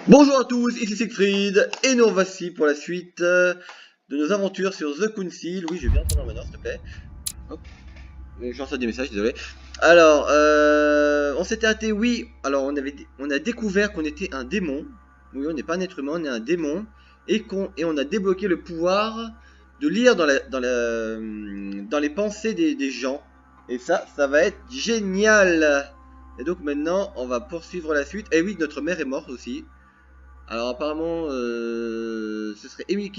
Bonjour à tous, ici Siegfried, et nous voici pour la suite de nos aventures sur The Council. Oui, je vais bien entendre maintenant, s'il te plaît. Hop, je reçois des messages, désolé. Alors, on s'était arrêté, oui. Alors, on a découvert qu'on était un démon. Oui, on n'est pas un être humain, on est un démon. Et on a débloqué le pouvoir de lire dans les pensées des gens. Et ça va être génial. Et donc maintenant, on va poursuivre la suite. Et oui, notre mère est morte aussi. Alors apparemment, ce serait Emily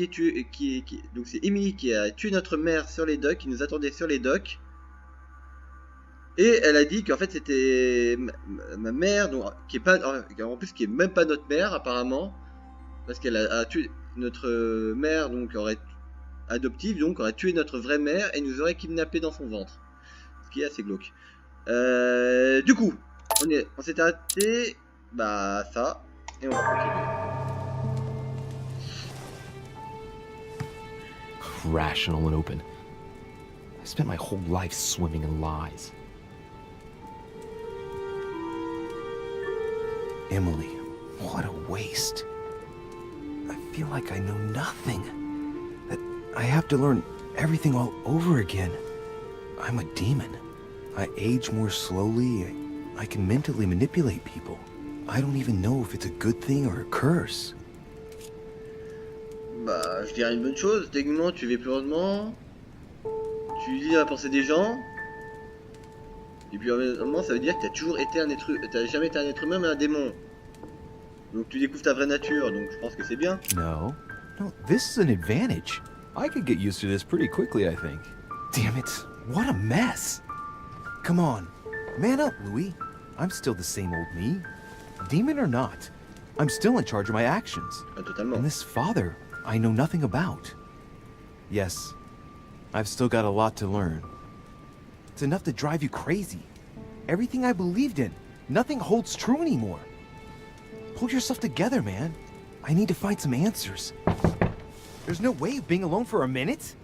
donc c'est Emily qui a tué notre mère sur les docks, qui nous attendait sur les docks. Et elle a dit qu'en fait c'était ma mère, donc qui est pas, en plus qui est même pas notre mère apparemment, parce qu'elle a tué notre mère, donc adoptive, donc aurait tué notre vraie mère et nous aurait kidnappé dans son ventre, ce qui est assez glauque. Du coup, on s'est arrêté, bah ça. Et on va continuer. Rational and open. I spent my whole life swimming in lies. Emily, what a waste. I feel like I know nothing. That I have to learn everything all over again. I'm a demon. I age more slowly. I can mentally manipulate people. I don't even know if it's a good thing or a curse. Bah, je dirais une bonne chose. Techniquement, tu vis plus lentement. Tu lis la pensée des gens. Et puis, normalement, ça veut dire que t'as jamais été un être humain, mais un démon. Donc, tu découvres ta vraie nature. Donc, je pense que c'est bien. No, this is an advantage. I could get used to this pretty quickly, I think. Damn it, what a mess. Come on, man up, Louis. I'm still the same old me. Demon or not, I'm still in charge of my actions. Totalement. And this father, I know nothing about. Yes, I've still got a lot to learn. It's enough to drive you crazy. Everything I believed in, nothing holds true anymore. Pull yourself together, man. I need to find some answers. There's no way of being alone for a minute?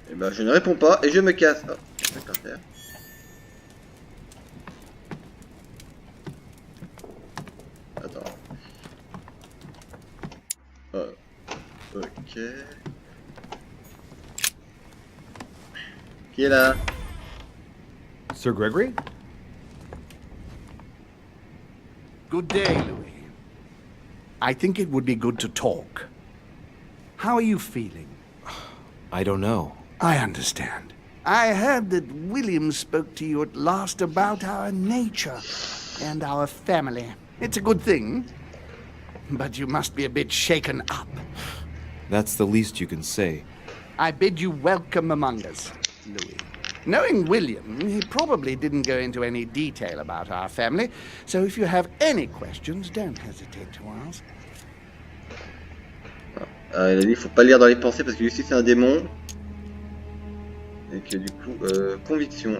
Et bah, je ne réponds pas et je me casse. Oh, je vais par terre. Attends. Ok. Qui est là? Sir Gregory? Good day, Louis. I think it would be good to talk. How are you feeling? I don't know. I understand. I heard that William spoke to you at last about our nature and our family. It's a good thing, but you must be a bit shaken up. That's the least you can say. I bid you welcome among us, Louis. Knowing William, he probably didn't go into any detail about our family, so if you have any questions, don't hesitate to ask. Il a dit qu'il faut pas lire dans les pensées parce que lui aussi c'est un démon. Et que du coup, conviction.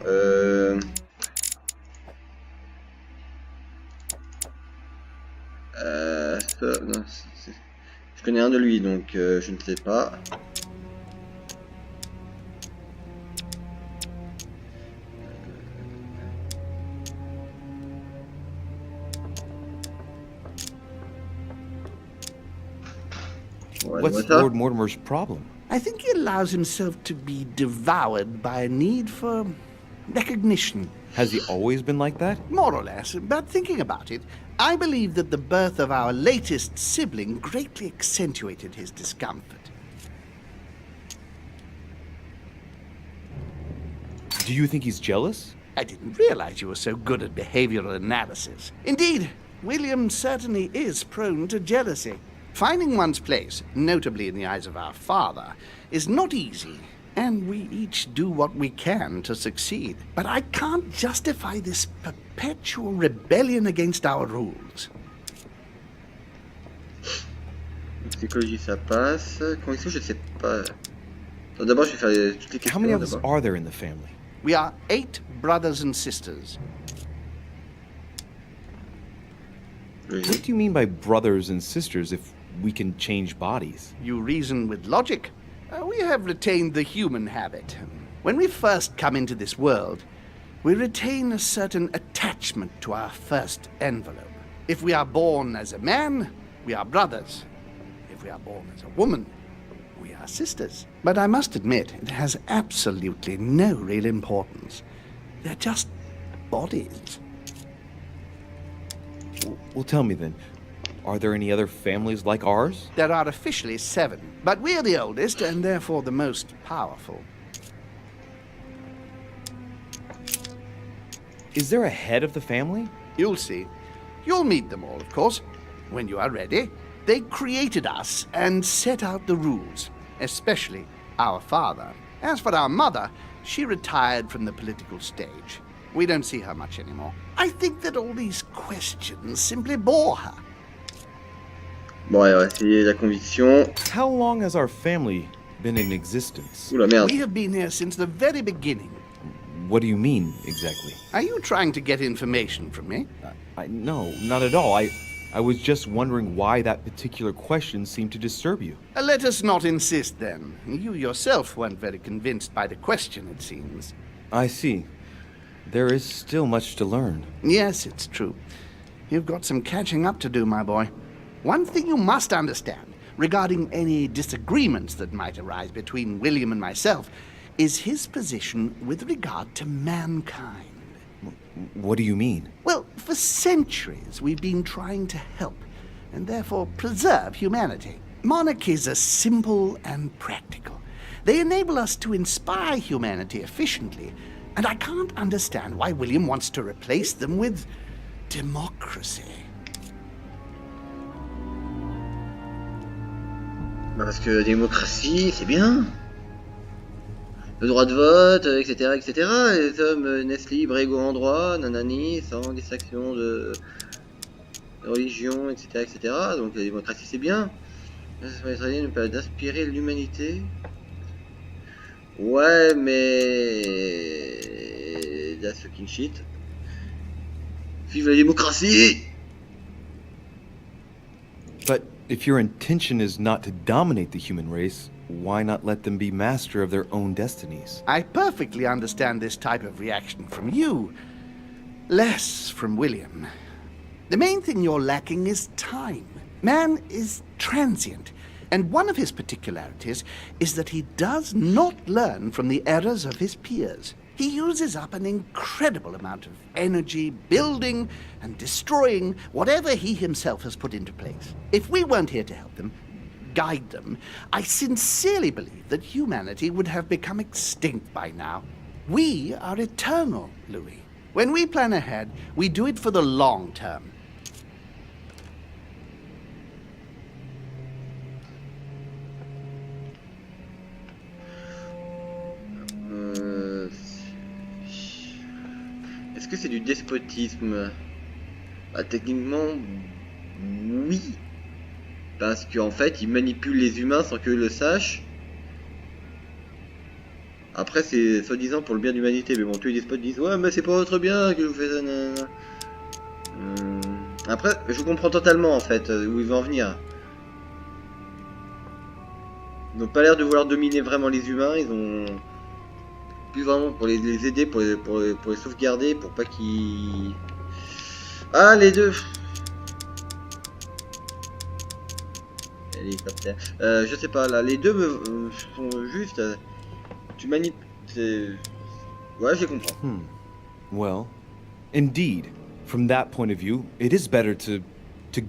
Non, je connais un de lui donc je ne sais pas. What's Lord Mortimer's problem? I think he allows himself to be devoured by a need for recognition. Has he always been like that? More or less, but thinking about it, I believe that the birth of our latest sibling greatly accentuated his discomfort. Do you think he's jealous? I didn't realize you were so good at behavioral analysis. Indeed, William certainly is prone to jealousy. Finding one's place, notably in the eyes of our father, is not easy, and we each do what we can to succeed. But I can't justify this perpetual rebellion against our rules. Psychologie, ça passe. Conviction, je sais pas. D'abord, je vais faire toutes les questions. How many of us are there in the family? We are 8 brothers and sisters. What do you mean by brothers and sisters if we can change bodies? You reason with logic. We have retained the human habit. When we first come into this world, we retain a certain attachment to our first envelope. If we are born as a man, we are brothers. If we are born as a woman, we are sisters. But I must admit, it has absolutely no real importance. They're just bodies. Well, tell me then, are there any other families like ours? There are officially 7, but we're the oldest and therefore the most powerful. Is there a head of the family? You'll see. You'll meet them all, of course, when you are ready. They created us and set out the rules, especially our father. As for our mother, she retired from the political stage. We don't see her much anymore. I think that all these questions simply bore her. Bon, allez, on va essayer la conviction. How long has our family been in existence? Oula, merde. We have been here since the very beginning. What do you mean, exactly? Are you trying to get information from me? No, not at all. I was just wondering why that particular question seemed to disturb you. Let us not insist, then. You yourself weren't very convinced by the question, it seems. I see. There is still much to learn. Yes, it's true. You've got some catching up to do, my boy. One thing you must understand, regarding any disagreements that might arise between William and myself, is his position with regard to mankind. What do you mean? Well, for centuries we've been trying to help, and therefore preserve humanity. Monarchies are simple and practical. They enable us to inspire humanity efficiently, and I can't understand why William wants to replace them with democracy. Parce que la démocratie, c'est bien. Le droit de vote, etc., etc. Les hommes naissent libres, égaux en droit, nanani, sans distinction de religion, etc., etc. Donc la démocratie, c'est bien. Les Israéliens nous permettent d'inspirer l'humanité. Ouais, mais... That's fucking shit. Vive la démocratie! But if your intention is not to dominate the human race, why not let them be master of their own destinies? I perfectly understand this type of reaction from you, less from William. The main thing you're lacking is time. Man is transient, and one of his particularities is that he does not learn from the errors of his peers. He uses up an incredible amount of energy building and destroying whatever he himself has put into place. If we weren't here to help them, guide them, I sincerely believe that humanity would have become extinct by now. We are eternal, Louis. When we plan ahead, we do it for the long term. Est-ce que c'est du despotisme? Bah, techniquement, oui. Parce qu'en fait, ils manipulent les humains sans qu'eux le sachent. Après, c'est soi-disant pour le bien de l'humanité. Mais bon, tous les despotes disent ouais, mais c'est pour votre bien que je vous fais ça. Après, je comprends totalement en fait où ils vont en venir. Ils n'ont pas l'air de vouloir dominer vraiment les humains. Ils ont plus vraiment pour les aider, pour les sauvegarder, pour pas qu'ils... Ah, les deux. Hélicoptère. Je sais pas, là, les deux sont juste... tu manipules... Ouais, je comprends. Well, indeed, from that point of view, it is better to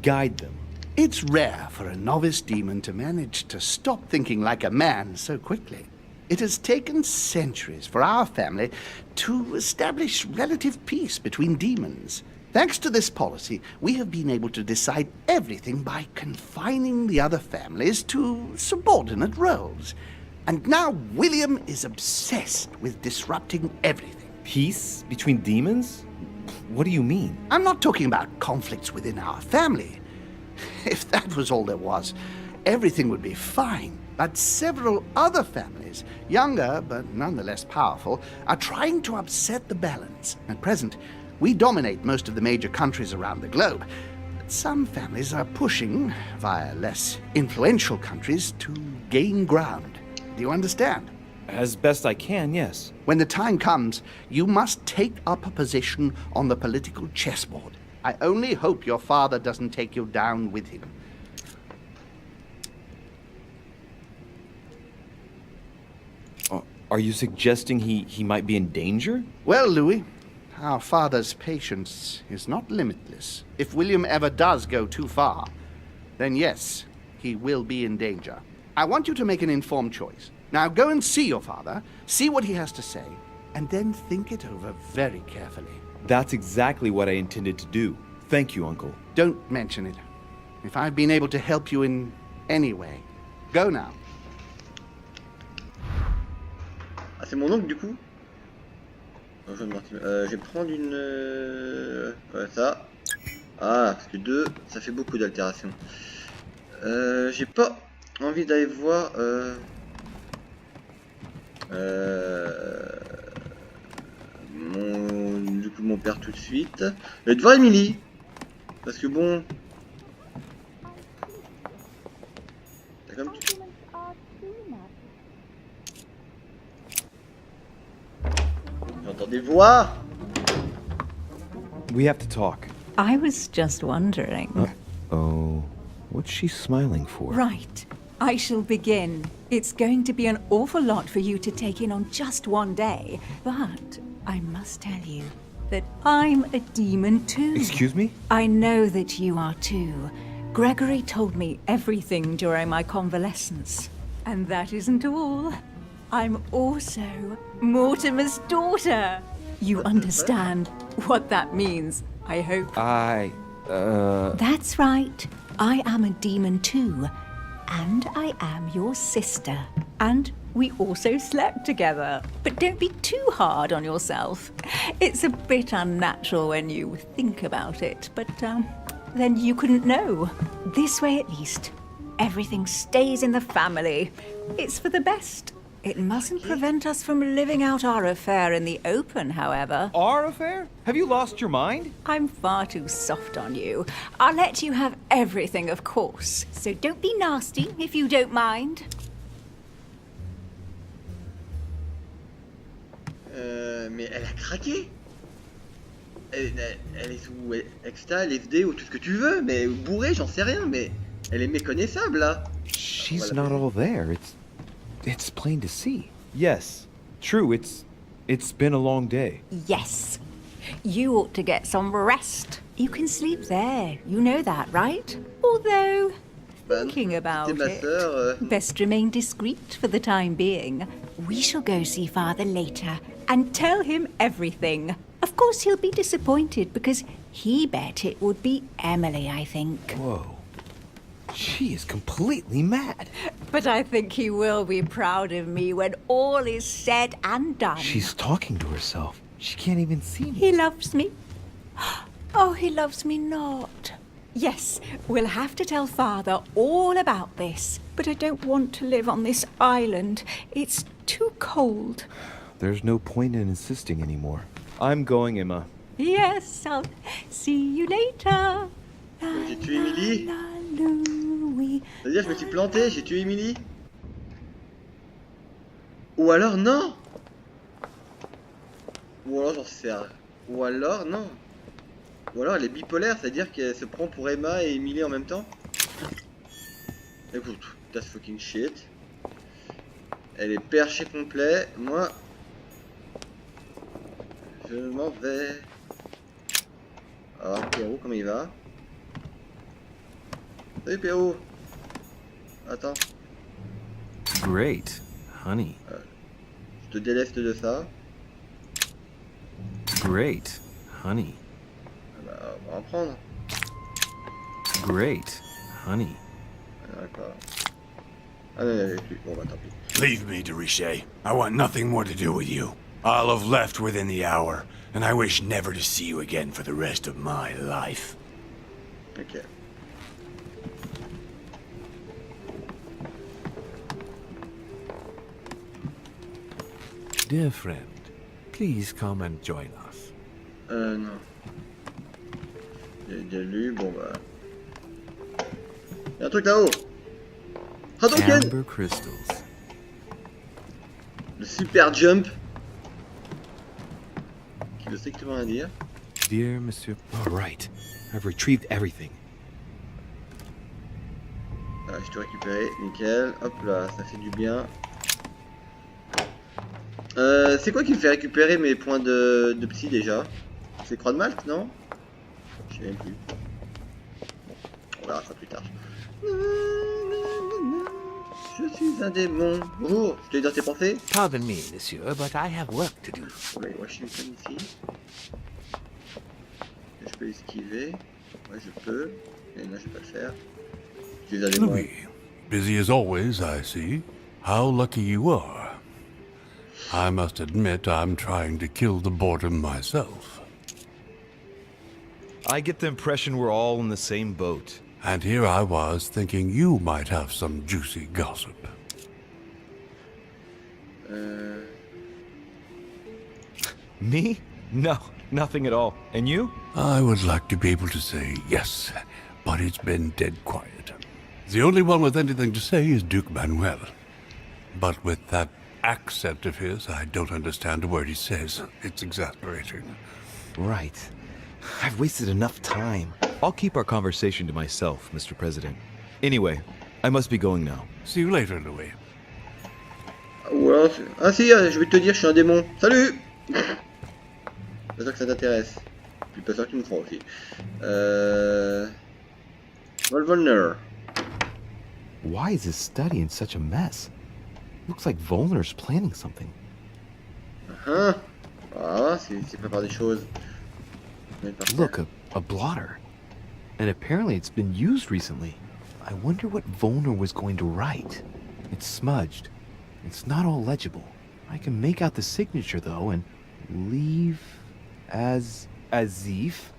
guide them. It's rare for a novice demon to manage to stop thinking like a man so quickly. It has taken centuries for our family to establish relative peace between demons. Thanks to this policy, we have been able to decide everything by confining the other families to subordinate roles. And now William is obsessed with disrupting everything. Peace between demons? What do you mean? I'm not talking about conflicts within our family. If that was all there was, everything would be fine. But several other families, younger but nonetheless powerful, are trying to upset the balance. At present, we dominate most of the major countries around the globe. But some families are pushing, via less influential countries, to gain ground. Do you understand? As best I can, yes. When the time comes, you must take up a position on the political chessboard. I only hope your father doesn't take you down with him. Are you suggesting he might be in danger? Well, Louis, our father's patience is not limitless. If William ever does go too far, then yes, he will be in danger. I want you to make an informed choice. Now go and see your father, see what he has to say, and then think it over very carefully. That's exactly what I intended to do. Thank you, Uncle. Don't mention it. If I've been able to help you in any way, go now. Ah, c'est mon oncle du coup. Je vais prendre une... ouais, ça. Ah, parce que 2, ça fait beaucoup d'altération. J'ai pas envie d'aller voir... du coup mon père tout de suite. Je vais devoir Emily. Parce que bon... Comme tu... J'entends des voix. We have to talk. I was just wondering. Oh, what's she smiling for? Right. I shall begin. It's going to be an awful lot for you to take in on just one day, but I must tell you that I'm a demon too. Excuse me? I know that you are too. Gregory told me everything during my convalescence. And that isn't all. I'm also Mortimer's daughter. You understand what that means, I hope. That's right. I am a demon too. And I am your sister. And we also slept together. But don't be too hard on yourself. It's a bit unnatural when you think about it, but then you couldn't know. This way at least, everything stays in the family. It's for the best. It mustn't prevent us from living out our affair in the open, however. Our affair? Have you lost your mind? I'm far too soft on you. I'll let you have everything, of course. So don't be nasty, if you don't mind. Mais elle a craqué. Elle est sous exta, LSD ou tout ce que tu veux, mais bourrée, j'en sais rien, mais elle est méconnaissable là. She's not all there. It's plain to see. Yes, true. It's been a long day. Yes. You ought to get some rest. You can sleep there. You know that, right? Although, thinking about it, best remain discreet for the time being. We shall go see Father later and tell him everything. Of course, he'll be disappointed because he bet it would be Emily, I think. Whoa. She is completely mad. But I think he will be proud of me when all is said and done. She's talking to herself. She can't even see me. He loves me. Oh, he loves me not. Yes, we'll have to tell Father all about this. But I don't want to live on this island. It's too cold. There's no point in insisting anymore. I'm going, Emma. Yes, I'll see you later. J'ai tué Emily. C'est-à-dire je me suis planté, j'ai tué Emily. Ou alors non. Ou alors j'en sais rien. Ou alors non. Ou alors elle est bipolaire, c'est-à-dire qu'elle se prend pour Emma et Emily en même temps. Écoute, that's fucking shit. Elle est perchée complet. Moi, je m'en vais. Alors Pérou, comment il va? Salut Pérou. Attends. Great, honey. Je te déleste de ça. Great, honey. Bah, on va en prendre. Great, honey. D'accord. Ah non, il y a plus. Bon bah tant pis. Leave me, Derichet. I want nothing more to do with you. I'll have left within the hour, and I wish never to see you again for the rest of my life. Ok. Dear friend, please come and join us. Non. J'ai déjà lu, bon bah. Y'a un truc là-haut. Hadouken! Amber crystals. Le super jump. Qui veut strictement rien dire. Dear Monsieur... All right. I've retrieved everything. Ah, je te récupéré, nickel. Hop là, ça fait du bien. C'est quoi qui me fait récupérer mes points de psy déjà? C'est croix de Malte, non? Je sais même plus. On verra ça plus tard. Je suis un démon. Bonjour, je t'ai dans tes pensées? Pardon me, monsieur, but I have work to do. On va aller Washington ici. Je peux esquiver. Ouais, je peux. Et là, je vais pas le faire. Je suis un démon. Louis, busy as always, I see. How lucky you are. I must admit I'm trying to kill the boredom myself. I get the impression we're all in the same boat. And here I was thinking you might have some juicy gossip. Me? No, nothing at all. And you? I would like to be able to say yes, but it's been dead quiet. The only one with anything to say is Duke Manuel. But with that accent of his, I don't understand a word he says. It's exasperating. Right. I've wasted enough time. I'll keep our conversation to myself, Mr. President. Anyway, I must be going now. See you later, Louis. Ou alors... Ah si, je vais te dire, je suis un démon. Salut. Pas sûr que ça t'intéresse. Puis pas sûr que tu me crois aussi. Volner. Why is this study in such a mess? Looks like Volner's planning something. Voilà, s'il prépare des choses. Look, a blotter. And apparently it's been used recently. I wonder what Volner was going to write. It's smudged. It's not all legible. I can make out the signature though, and leave as if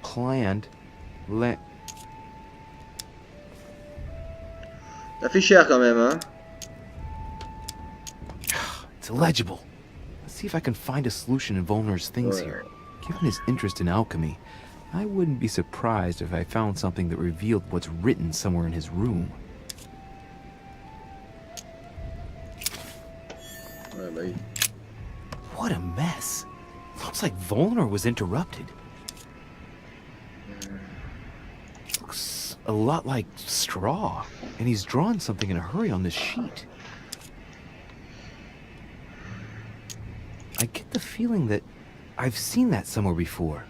planned. Ça fait cher quand même, hein. It's illegible. Let's see if I can find a solution in Volner's things here. Given his interest in alchemy, I wouldn't be surprised if I found something that revealed what's written somewhere in his room. Ouais, bah oui. What a mess. Looks like Volner was interrupted. Looks a lot like straw, and he's drawn something in a hurry on this sheet. I get the feeling that I've seen that somewhere before.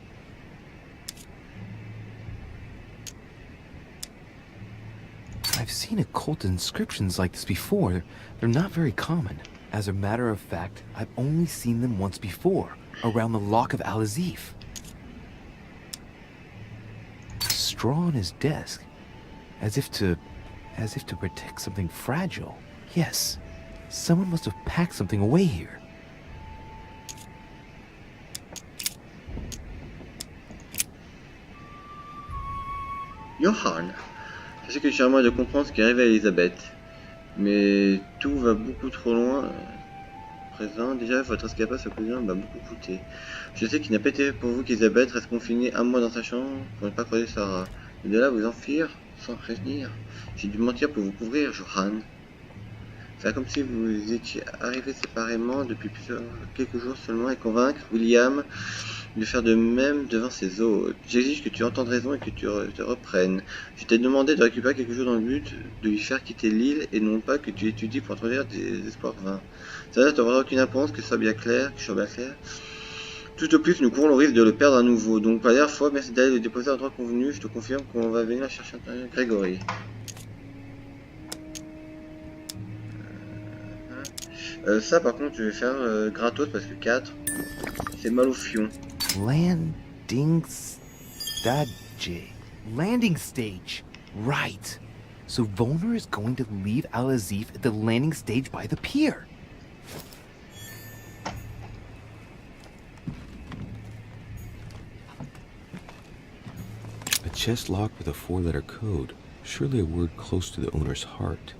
I've seen occult inscriptions like this before. They're not very common. As a matter of fact, I've only seen them once before, around the lock of Al-Azif. Straw on his desk, as if to protect something fragile. Yes, someone must have packed something away here. Johan, je sais que je suis à moi de comprendre ce qui arrive à Elisabeth, mais tout va beaucoup trop loin. Présent, déjà votre escapade à cousin m'a beaucoup coûté. Je sais qu'il n'a pas été pour vous qu'Elisabeth reste confinée un mois dans sa chambre pour ne pas croiser Sarah. Et de là vous enfuir sans prévenir. J'ai dû mentir pour vous couvrir, Johan. C'est comme si vous étiez arrivés séparément depuis quelques jours seulement et convaincre William de faire de même devant ses hôtes. J'exige que tu entendes raison et que tu te reprennes. Je t'ai demandé de récupérer quelque chose dans le but de lui faire quitter l'île et non pas que tu étudies pour introduire des espoirs vains. Ça ne t'aura aucune importance que ce soit bien clair, Tout au plus, nous courons le risque de le perdre à nouveau. Donc, pour la dernière fois, merci d'aller le déposer à l'endroit convenu. Je te confirme qu'on va venir chercher Grégory. Ça, par contre, je vais faire gratos parce que 4, c'est mal au fion. Landing stage. Right. So Volner is going to leave Al-Azif at the landing stage by the pier. A chest locked with a 4-letter code. Surely a word close to the owner's heart.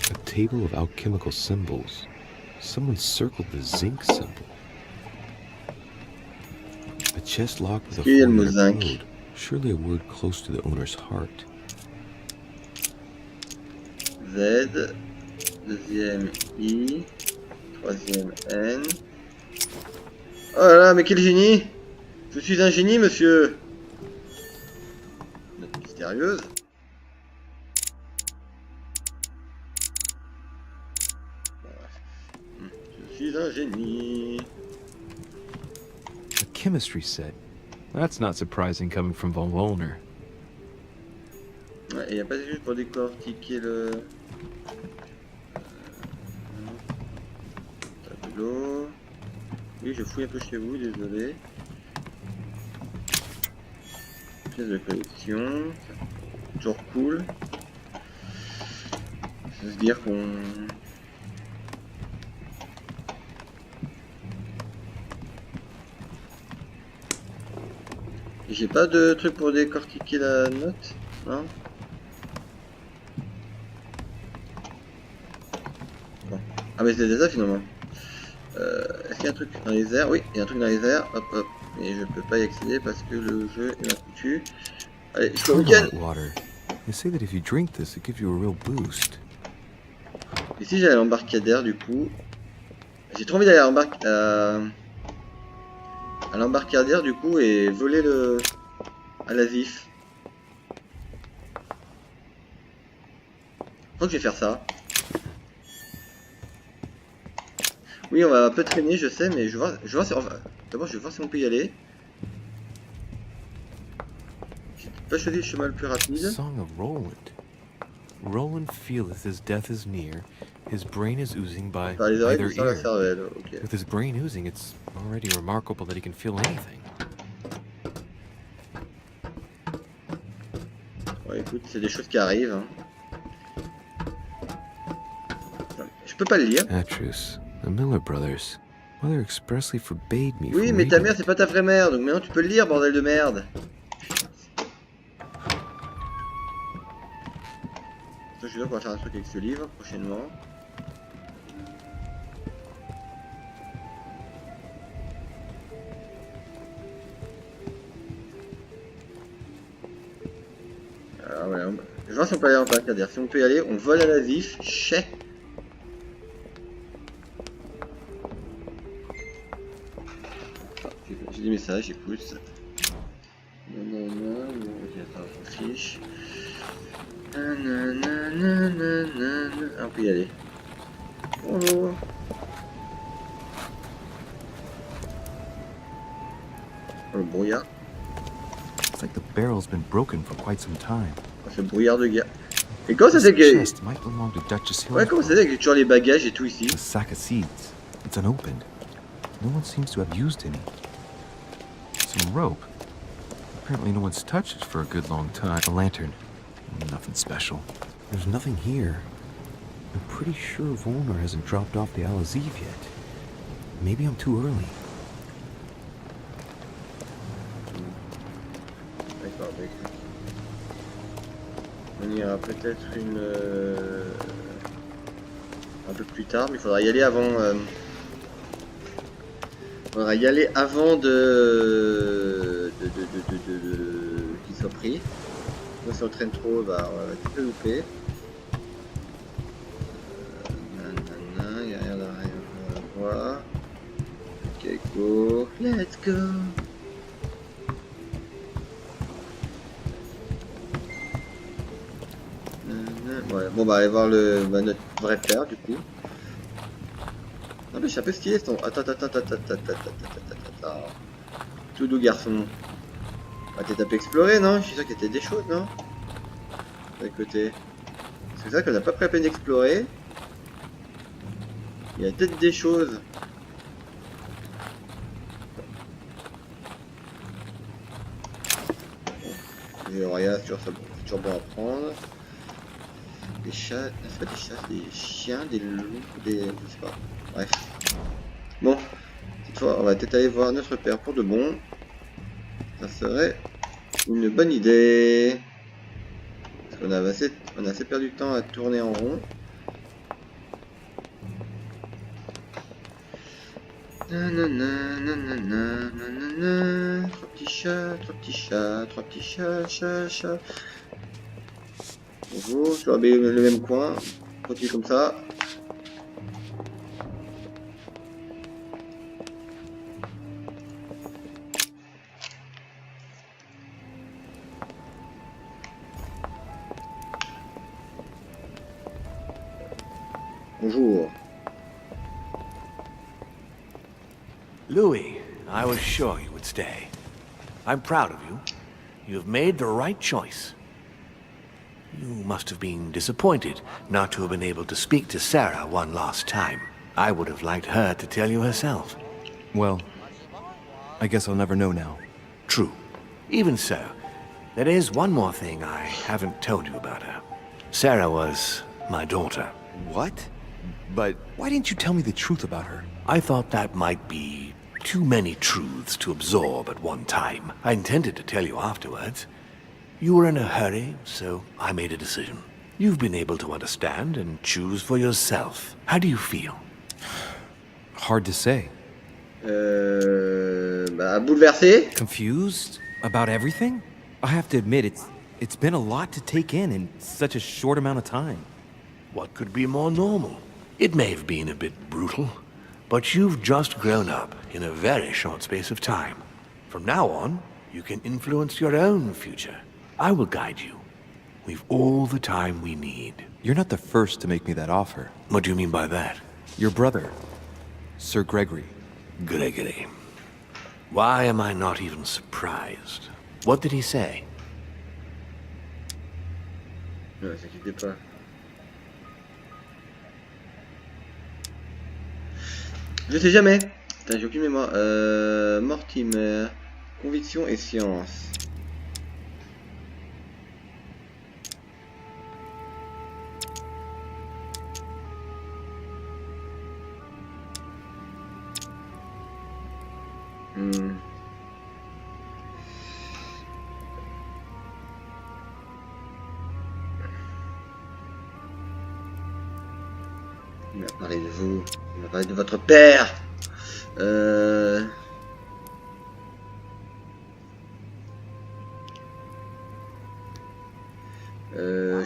A table of alchemical symbols. Someone circled the zinc symbol. A chest locked with a Qu'il y a le mot four-letter zinc. code. Surely a word close to the owner's heart. Z, deuxième I, troisième N. Oh là là, mais quel génie! Je suis un génie, monsieur! Note mystérieuse. Je suis un génie. A chemistry set. That's not surprising coming from Von Wollner. Ouais, et y a pas juste pour décortiquer le tableau. Oui, je fouille un peu chez vous, désolé. Pièce de collection. Toujours cool. Ça veut dire qu'on... J'ai pas de truc pour décortiquer la note, non? Bon. Ah mais c'est ça finalement. Est-ce qu'il y a un truc dans les airs? Oui, il y a un truc dans les airs. Hop hop. Mais je peux pas y accéder parce que le jeu est mal foutu. Allez, je suis au week-end. Water. They say that if you drink this, it gives you a real boost. Et si j'allais à l'embarcadère du coup? J'ai trop envie d'aller à l'embarcadère du coup et voler le... à la vif. Je crois que je vais faire ça. Oui, on va un peu traîner, je sais, mais je vais voir si... Enfin, d'abord, je vais voir si on peut y aller. J'ai pas choisi le chemin le plus rapide. Song of Roland. Roland feeleth his death is near. His brain is oozing by Par les oreilles either ou sans la ear. cervelle, ok. With his brain oozing, it's already remarkable that he can feel anything. Ouais, écoute, c'est des choses qui arrivent. Hein. Je peux pas le lire. Actress, the Miller brothers. Mother expressly forbade me Oui, from mais ta reading mère, it. c'est pas ta vraie mère, donc maintenant tu peux le lire, bordel de merde. Je suis sûr qu'on va faire un truc avec ce livre prochainement. Alors ouais, je vois si on peut aller en bas, c'est-à-dire si on peut y aller, on vole à la vif, chais. J'ai des messages, j'écoute. Non, ok, attends, on fiche. On peut y aller. Bonjour. Le brouillard. It's like the barrel's been broken for quite some time. C'est le brouillard de guerre. Et comment ça This c'est que... chest might belong to Duchess Hill. Ouais, comment ça c'est que j'ai toujours les bagages et tout ici? A sack of seeds. It's unopened. No one seems to have used any. Some rope. Apparently no one's touched it for a good long time. A lantern. Nothing special. There's nothing here. I'm pretty sure Volner hasn't dropped off the Al-Aziz yet. Maybe I'm too early. D'accord, bah écoute. On ira peut-être une... un peu plus tard, mais il faudra y aller avant... faudra y aller avant qu'il soit pris. Sinon, si on traîne trop, bah, on va tout peu louper. Nanana, il n'y a rien derrière. Voilà. Ok, go. Let's go. Ouais, bon, bah, aller voir notre vrai père, du coup. Non, mais c'est un peu stylé, ton... Attends. Tout doux, garçon. Bah, t'es tapé explorer, non? Je suis sûr qu'il y était des choses, non? De côté. C'est ça qu'on n'a pas pris la peine d'explorer. Il y a peut-être des choses. J'ai rien, c'est toujours bon à prendre. Des chats, c'est pas des chats, des chiens, des loups, des... je sais pas. Bref. Bon, cette fois, on va peut-être aller voir notre père pour de bon. Ça serait une bonne idée. Parce qu'on a assez perdu de temps à tourner en rond. Nanana, nanana, nanana. Trois petits chats, trois petits chats, trois petits chats, chat. Bonjour, sur le même coin. Continue comme ça. Bonjour. Louis, I was sure you would stay. I'm proud of you. You have made the right choice. You must have been disappointed not to have been able to speak to Sarah one last time. I would have liked her to tell you herself. Well, I guess I'll never know now. True. Even so, there is one more thing I haven't told you about her. Sarah was my daughter. What? But why didn't you tell me the truth about her? I thought that might be too many truths to absorb at one time. I intended to tell you afterwards. You were in a hurry, so I made a decision. You've been able to understand and choose for yourself. How do you feel? Hard to say. Bouleversé. Confused about everything? I have to admit, it's been a lot to take in such a short amount of time. What could be more normal? It may have been a bit brutal, but you've just grown up in a very short space of time. From now on, you can influence your own future. I will guide you. We've all the time we need. You're not the first to make me that offer. What do you mean by that? Your brother, Sir Gregory. Gregory. Why am I not even surprised? What did he say? Ne vous inquiétez pas. Je sais jamais. Putain, j'ai aucune mémoire. Mortimer. Conviction et science. Il m'a parlé de vous. Il m'a parlé de votre père. Je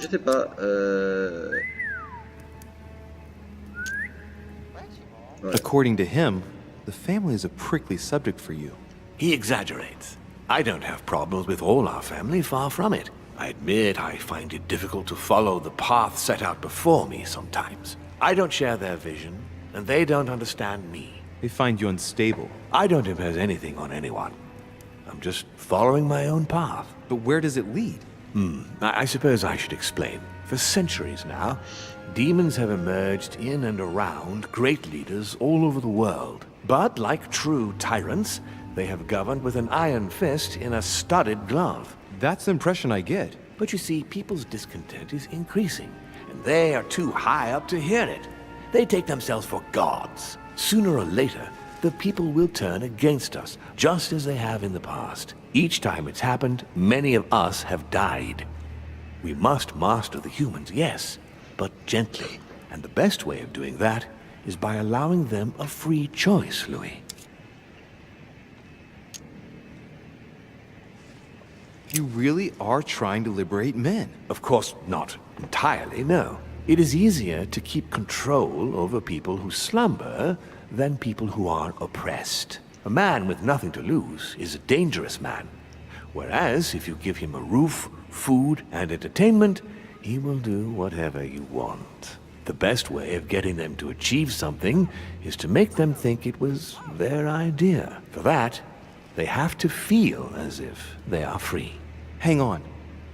sais pas. Ouais. According to him, the family is a prickly subject for you. He exaggerates. I don't have problems with all our family, far from it. I admit I find it difficult to follow the path set out before me sometimes. I don't share their vision, and they don't understand me. They find you unstable. I don't impose anything on anyone. I'm just following my own path. But where does it lead? I suppose I should explain. For centuries now, demons have emerged in and around great leaders all over the world. But like true tyrants, they have governed with an iron fist in a studded glove. That's the impression I get. But you see, people's discontent is increasing, and they are too high up to hear it. They take themselves for gods. Sooner or later, the people will turn against us, just as they have in the past. Each time it's happened, many of us have died. We must master the humans, yes, but gently. And the best way of doing that is by allowing them a free choice, Louis. You really are trying to liberate men. Of course, not entirely, no. It is easier to keep control over people who slumber than people who are oppressed. A man with nothing to lose is a dangerous man. Whereas, if you give him a roof, food, and entertainment, he will do whatever you want. The best way of getting them to achieve something is to make them think it was their idea. For that, they have to feel as if they are free. Hang on.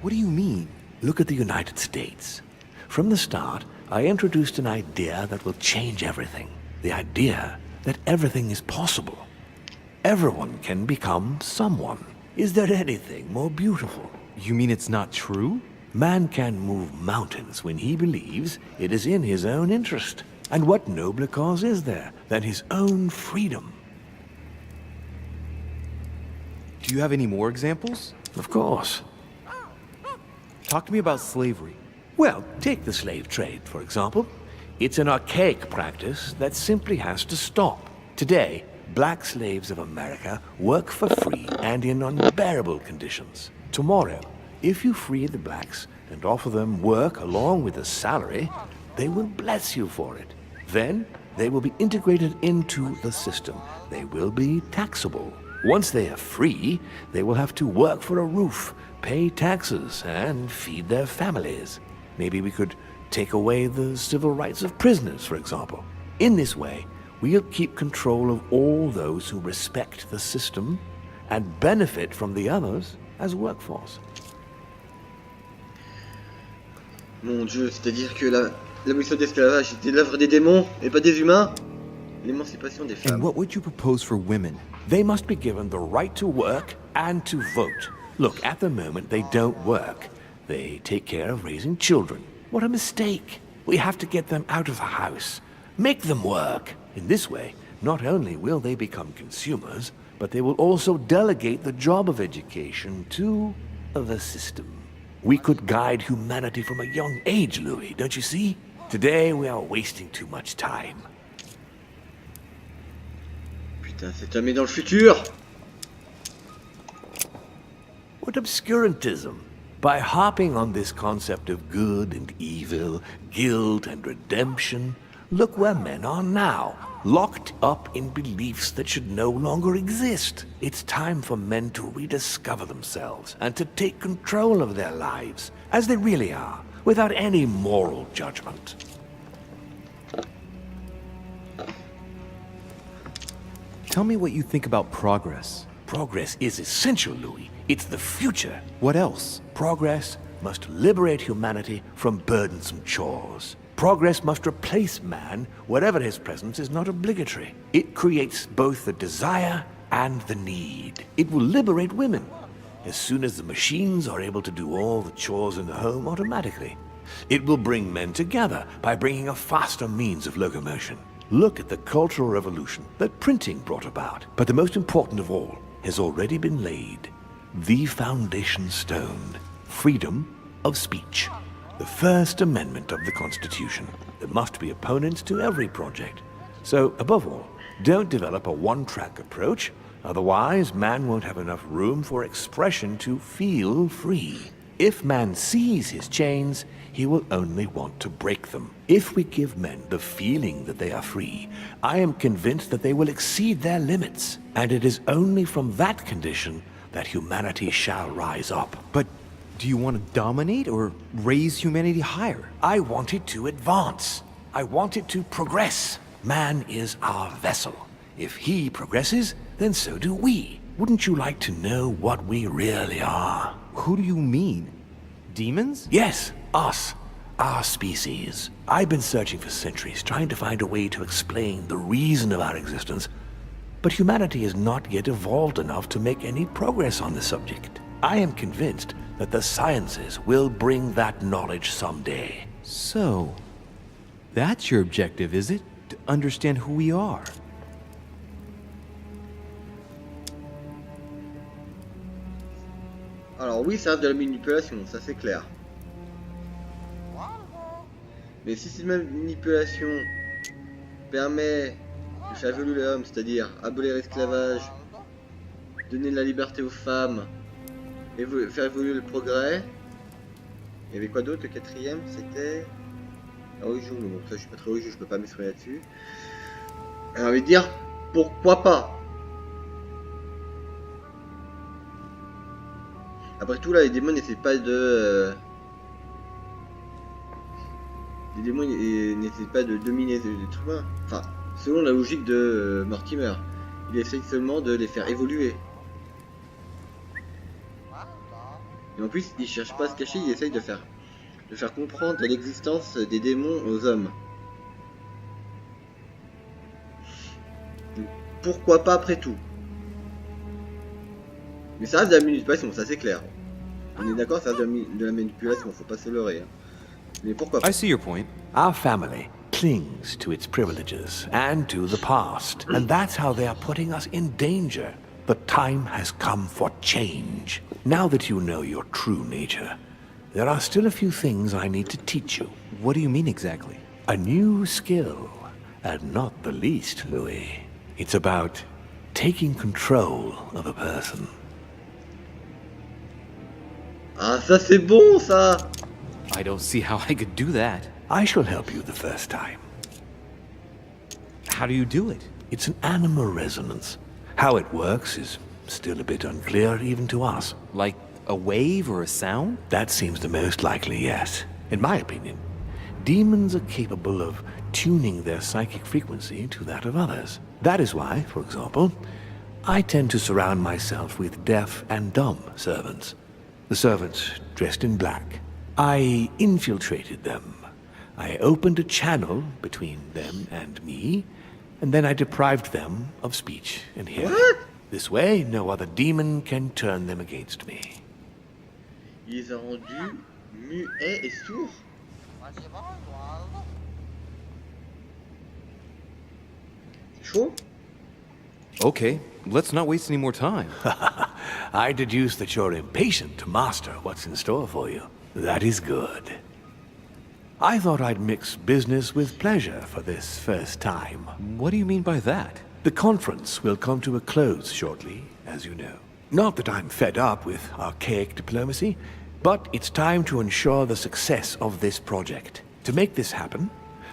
What do you mean? Look at the United States. From the start, I introduced an idea that will change everything. The idea that everything is possible. Everyone can become someone. Is there anything more beautiful? You mean it's not true? Man can move mountains when he believes it is in his own interest. And what nobler cause is there than his own freedom? Do you have any more examples? Of course. Talk to me about slavery. Well, take the slave trade, for example. It's an archaic practice that simply has to stop. Today, black slaves of America work for free and in unbearable conditions. Tomorrow, if you free the blacks and offer them work along with a salary, they will bless you for it. Then, they will be integrated into the system. They will be taxable. Once they are free, they will have to work for a roof, pay taxes, and feed their families. Maybe we could take away the civil rights of prisoners, for example. In this way, we'll keep control of all those who respect the system and benefit from the others as workforce. Mon Dieu, c'est-à-dire que l'abolition de l'esclavage était l'œuvre des démons et pas des humains? L'émancipation des femmes. And what would you propose for women? They must be given the right to work and to vote. Look, at the moment, they don't work. They take care of raising children. What a mistake. We have to get them out of the house. Make them work. In this way, not only will they become consumers, but they will also delegate the job of education to the system. We could guide humanity from a young age, Louis, don't you see? Today, we are wasting too much time. Putain, c'est jamais dans le futur. What obscurantism! By harping on this concept of good and evil, guilt and redemption, look where men are now, locked up in beliefs that should no longer exist. It's time for men to rediscover themselves and to take control of their lives, as they really are, without any moral judgment. Tell me what you think about progress. Progress is essential, Louis. It's the future. What else? Progress must liberate humanity from burdensome chores. Progress must replace man wherever his presence is not obligatory. It creates both the desire and the need. It will liberate women as soon as the machines are able to do all the chores in the home automatically. It will bring men together by bringing a faster means of locomotion. Look at the cultural revolution that printing brought about. But the most important of all has already been laid. The foundation stone. Freedom of speech. The First Amendment of the Constitution. There must be opponents to every project. So, above all, don't develop a one-track approach. Otherwise, man won't have enough room for expression to feel free. If man sees his chains, he will only want to break them. If we give men the feeling that they are free, I am convinced that they will exceed their limits. And it is only from that condition that humanity shall rise up. But do you want to dominate or raise humanity higher? I want it to advance. I want it to progress. Man is our vessel. If he progresses, then so do we. Wouldn't you like to know what we really are? Who do you mean? Demons? Yes, us. Our species. I've been searching for centuries, trying to find a way to explain the reason of our existence, but humanity has not yet evolved enough to make any progress on the subject. I am convinced that the sciences will bring that knowledge someday. So, that's your objective, is it? To understand who we are? Alors oui, ça reste de la manipulation, ça c'est clair. Mais si cette manipulation permet de faire évoluer l'homme, c'est-à-dire abolir l'esclavage, donner de la liberté aux femmes, et faire évoluer le progrès, il y avait quoi d'autre? Le quatrième, c'était la religion. Bon, ça je suis pas très religieux, je peux pas m'exprimer là-dessus. Alors, on va dire, pourquoi pas? Après tout, là, les démons n'essaient pas de... Les démons n'essaient pas de dominer les êtres humains. Enfin, selon la logique de Mortimer. Il essaye seulement de les faire évoluer. Et en plus, il cherche pas à se cacher, il essaye de faire comprendre l'existence des démons aux hommes. Donc, pourquoi pas après tout? Mais ça reste de la manipulation, ça c'est clair. On est d'accord, ça reste de la manipulation, faut pas se leurrer. Hein. Mais pourquoi pas? I see your point. Our family clings to its privileges and to the past, and that's how they are putting us in danger. The time has come for change. Now that you know your true nature, there are still a few things I need to teach you. What do you mean exactly? A new skill, and not the least, Louis. It's about taking control of a person. Ah, ça c'est bon, ça. I don't see how I could do that. I shall help you the first time. How do you do it? It's an animal resonance. How it works is still a bit unclear even to us. Like a wave or a sound? That seems the most likely, yes. In my opinion, demons are capable of tuning their psychic frequency to that of others. That is why, for example, I tend to surround myself with deaf and dumb servants. The servants dressed in black. I infiltrated them. I opened a channel between them and me, and then I deprived them of speech and hearing. What? This way, no other demon can turn them against me. Il les a rendus muets et sourds. Chaud? Okay, let's not waste any more time. I deduce that you're impatient to master what's in store for you. That is good. I thought I'd mix business with pleasure for this first time. What do you mean by that? The conference will come to a close shortly, as you know. Not that I'm fed up with archaic diplomacy, but it's time to ensure the success of this project. To make this happen,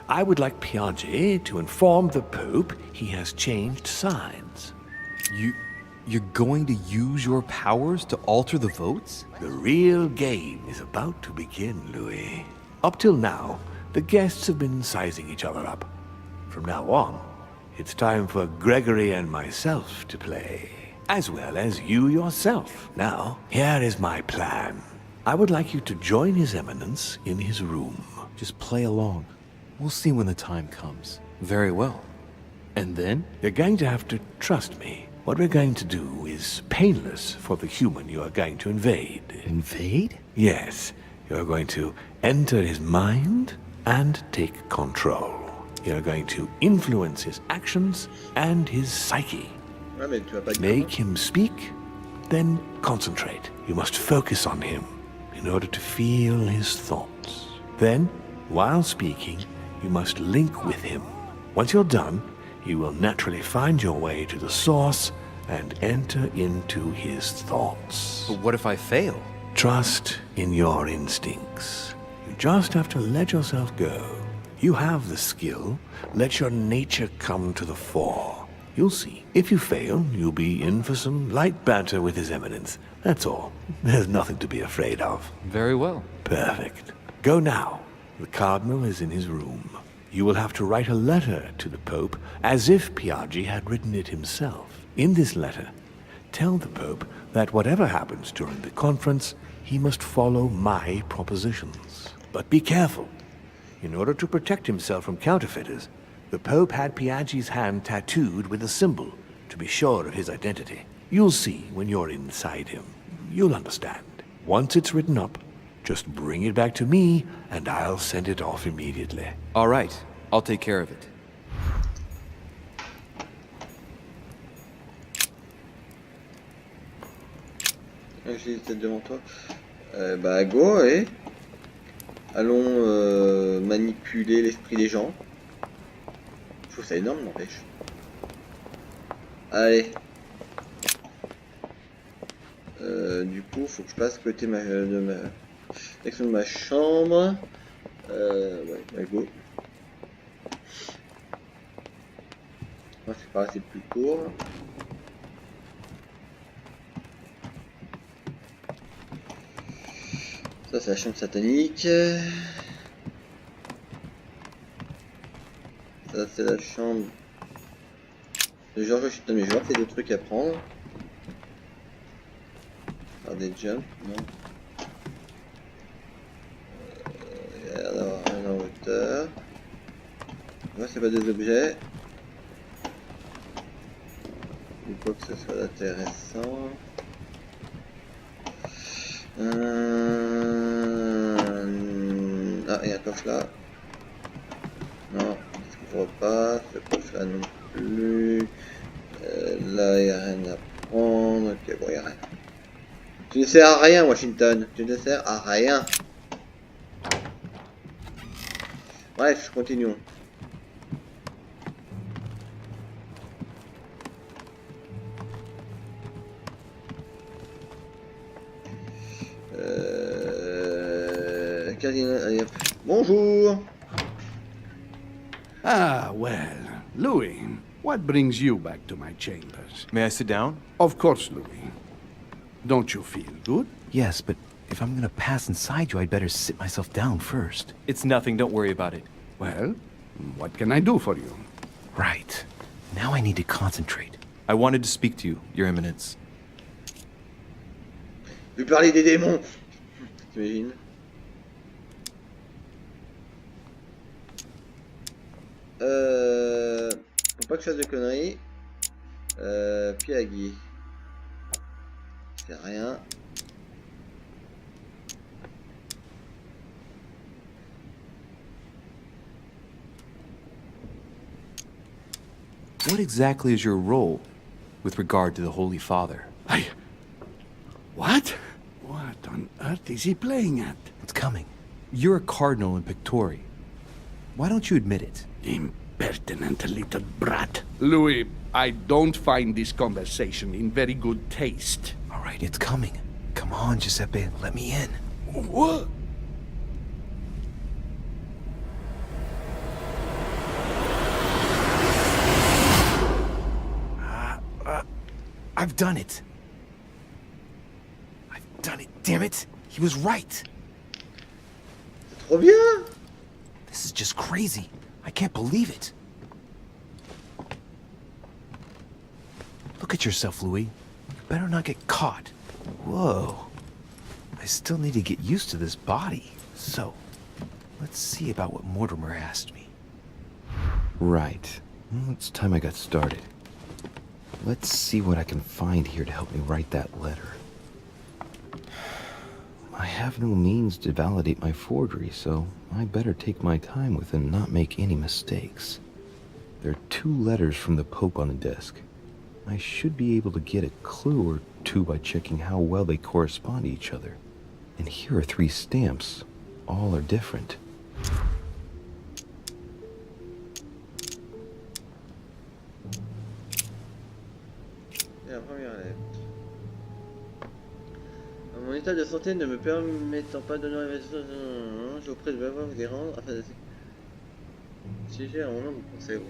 I would like Piaget to inform the Pope he has changed sides. You're going to use your powers to alter the votes? The real game is about to begin, Louis. Up till now, the guests have been sizing each other up. From now on, it's time for Gregory and myself to play, as well as you yourself. Now, here is my plan. I would like you to join His Eminence in his room. Just play along. We'll see when the time comes. Very well. And then? You're going to have to trust me. What we're going to do is painless for the human you are going to invade. Invade? Yes. You're going to enter his mind and take control. You're going to influence his actions and his psyche. Ouais, mais tu vas pas dire. Make him speak, then concentrate. You must focus on him in order to feel his thoughts. Then, while speaking, you must link with him. Once you're done, you will naturally find your way to the source and enter into his thoughts. But what if I fail? Trust in your instincts. You just have to let yourself go. You have the skill. Let your nature come to the fore. You'll see. If you fail, you'll be in for some light banter with His Eminence. That's all. There's nothing to be afraid of. Very well. Perfect. Go now. The Cardinal is in his room. You will have to write a letter to the Pope as if Piaget had written it himself. In this letter, tell the Pope that whatever happens during the conference, he must follow my propositions. But be careful. In order to protect himself from counterfeiters, the Pope had Piaget's hand tattooed with a symbol to be sure of his identity. You'll see when you're inside him. You'll understand. Once it's written up, just bring it back to me, and I'll send it off immediately. All right, I'll take care of it. J'ai peut-être devant toi. Bah go, et allons manipuler l'esprit des gens. Je trouve ça énorme, n'empêche. Allez. Du coup, faut que je passe côté direction de ma chambre. Ouais, bah go. Moi, c'est pas assez plus court. Ça, c'est la chambre satanique. Ça, c'est la chambre de George Washington. Mais je vais voir qu'il y a d'autres trucs à prendre. Faire des jumps, non. Il y a l'air d'avoir rien en hauteur. Moi, c'est pas des objets. Il faut que ce soit intéressant. Ah, il y a un coffre là. Non, ça ne s'ouvre pas. Ce coffre là non plus. Là, il n'y a rien à prendre. Ok, bon, il n'y a rien. Tu ne sers à rien, Washington. Tu ne sers à rien. Bref, continuons. cardinal. Allez, hop. Bonjour. Ah, well, Louis, what brings you back to my chambers? May I sit down? Of course, Louis. Don't you feel good? Yes, but if I'm gonna pass inside you, I'd better sit myself down first. It's nothing, don't worry about it. Well, what can I do for you? Right. Now I need to concentrate. I wanted to speak to you, Your Eminence. Je vais parler des démons. T'imagines? Faut pas que je fasse de conneries. Piagui. C'est rien. What exactly is your role with regard to the Holy Father? What? What on earth is he playing at? It's coming. You're a cardinal in Pictori. Why don't you admit it? Impertinent little brat. Louis, I don't find this conversation in very good taste. All right, it's coming. Come on, Giuseppe, let me in. What? I've done it. I've done it, damn it. He was right. C'est trop bien. This is just crazy. I can't believe it. Look at yourself, Louis. You better not get caught. Whoa. I still need to get used to this body. So, let's see about what Mortimer asked me. Right. Well, it's time I got started. Let's see what I can find here to help me write that letter. I have no means to validate my forgery, so I better take my time with it and not make any mistakes. There are 2 letters from the Pope on the desk. I should be able to get a clue or 2 by checking how well they correspond to each other. And here are 3 stamps. All are different. La première lettre. Mon état de santé ne me permettant pas d'honorer mes je vous prie de m'avoir vous les rendre afin de siéger à mon nom de conseil.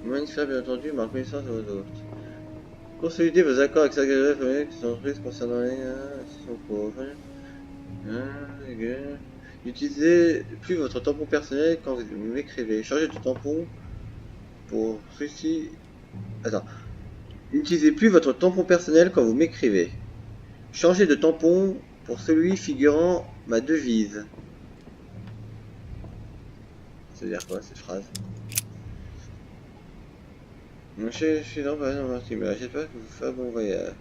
Vous manifestez bien entendu ma reconnaissance de vos hôtes. Consolidez vos accords avec certaines familles qui sont prises concernant les institutions pauvres. N'utilisez plus votre tampon personnel quand vous m'écrivez. Changez de tampon pour ceci. Attends. N'utilisez plus votre tampon personnel quand vous m'écrivez. Changez de tampon pour celui figurant ma devise. Ça veut dire quoi cette phrase? Je suis dans pas Martin, mais j'espère que vous faites un bon voyage.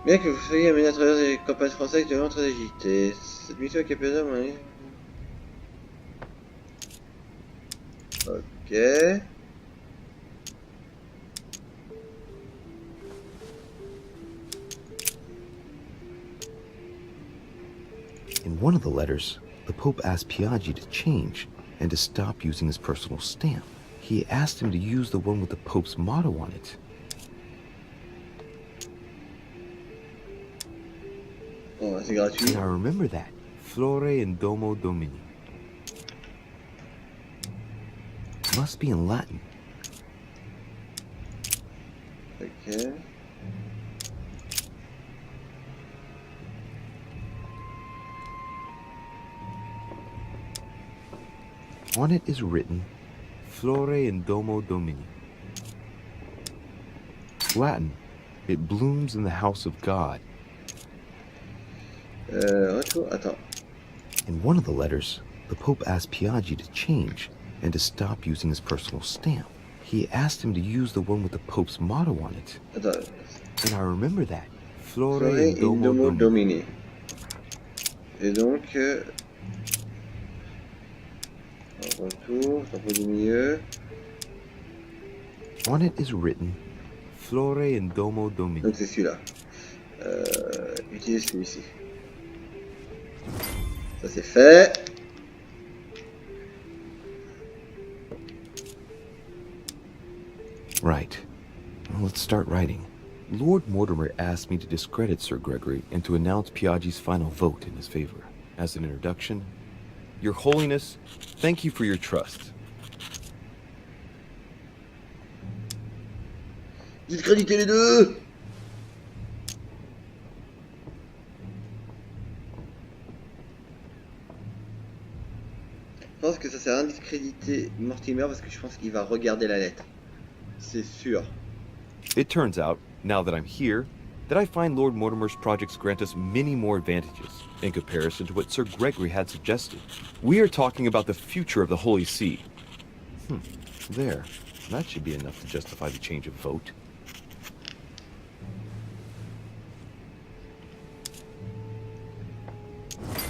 Bien que vous soyez amené à travers les campagnes françaises actuellement très agitées, cette mission est capable de mon... Ok. In one of the letters, the Pope asked Piaggi to change and to stop using his personal stamp. He asked him to use the one with the Pope's motto on it. Oh, c'est gratuit. And I remember that. Flore in Domo Domini. Must be in Latin. Ok. On it is written, Flore in Domo Domini. Latin, it blooms in the house of God. Attends. In one of the letters, the Pope asked Piaggi to change and to stop using his personal stamp. He asked him to use the one with the Pope's motto on it. Attends. And I remember that. Flore in in Domo Domini. Domini. Et donc... retour, tampon du milieu. On it is written, Flore in Domo Domini. Donc c'est celui-là. Utilisez celui-ci. Ça c'est fait. Right. Well, let's start writing. Lord Mortimer asked me to discredit Sir Gregory and to announce Piaggi's final vote in his favor. As an introduction, Your Holiness, thank you for your trust. Discréditez les deux. Je pense que ça sert à rien de discréditer Mortimer parce que je pense qu'il va regarder la lettre. C'est sûr. It turns out, now that I'm here, that I find Lord Mortimer's projects grant us many more advantages in comparison to what Sir Gregory had suggested. We are talking about the future of the Holy See. There. That should be enough to justify the change of vote.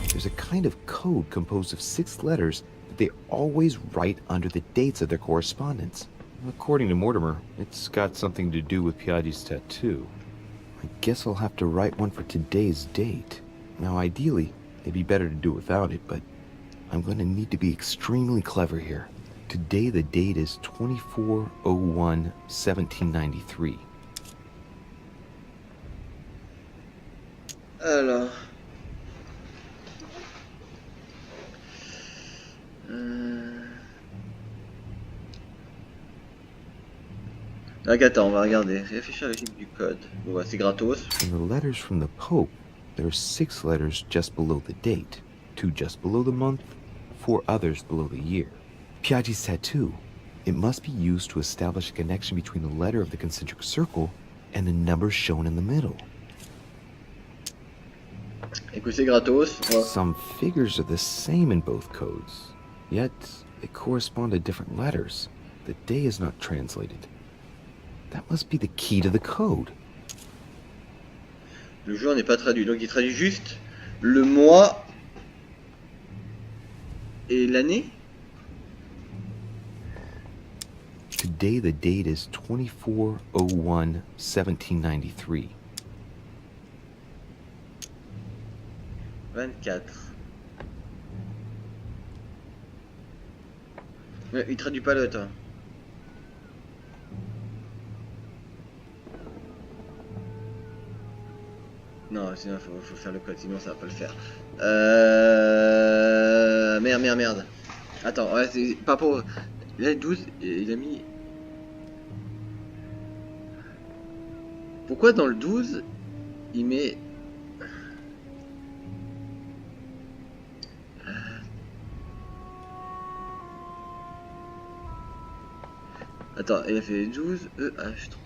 There's a kind of code composed of 6 letters that they always write under the dates of their correspondence. According to Mortimer, it's got something to do with Piaggi's tattoo. I guess I'll have to write one for today's date. Now, ideally, it'd be better to do without it, but I'm going to need to be extremely clever here. Today, the date is 24/01/1793. Alors. Donc attends, on va regarder. Réfléchir à la logique du code. Bon bah c'est gratos. In the letters from the Pope, there are 6 letters just below the date, 2 just below the month, 4 others below the year. Piaggi's tattoo. It must be used to establish a connection between the letter of the concentric circle and the number shown in the middle. Écoute, c'est gratos. Some figures are the same in both codes, yet they correspond to different letters. The day is not translated. That must be the key to the code. Le jour n'est pas traduit, donc il traduit juste le mois et l'année. Today the date is 24/01/1793. 24. Ouais, il traduit pas le temps. Non, sinon faut faire le code, sinon ça va pas le faire. Merde. Attends, ouais, c'est pas pour. Là, 12, il a mis. Pourquoi dans le 12, il met. Attends, il a fait 12 EH30.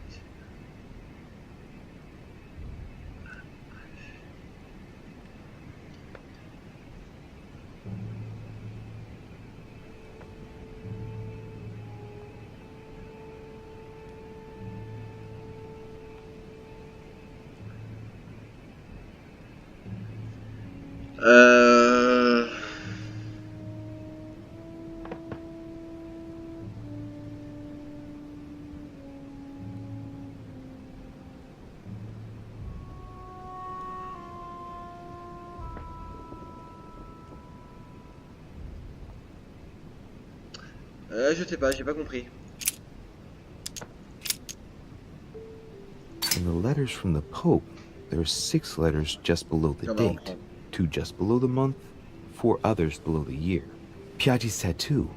Je sais pas, j'ai pas compris. In the letters from the Pope, there are 6 letters just below the date, 2 just below the month, 4 others below the year. Piaggi's tattoo.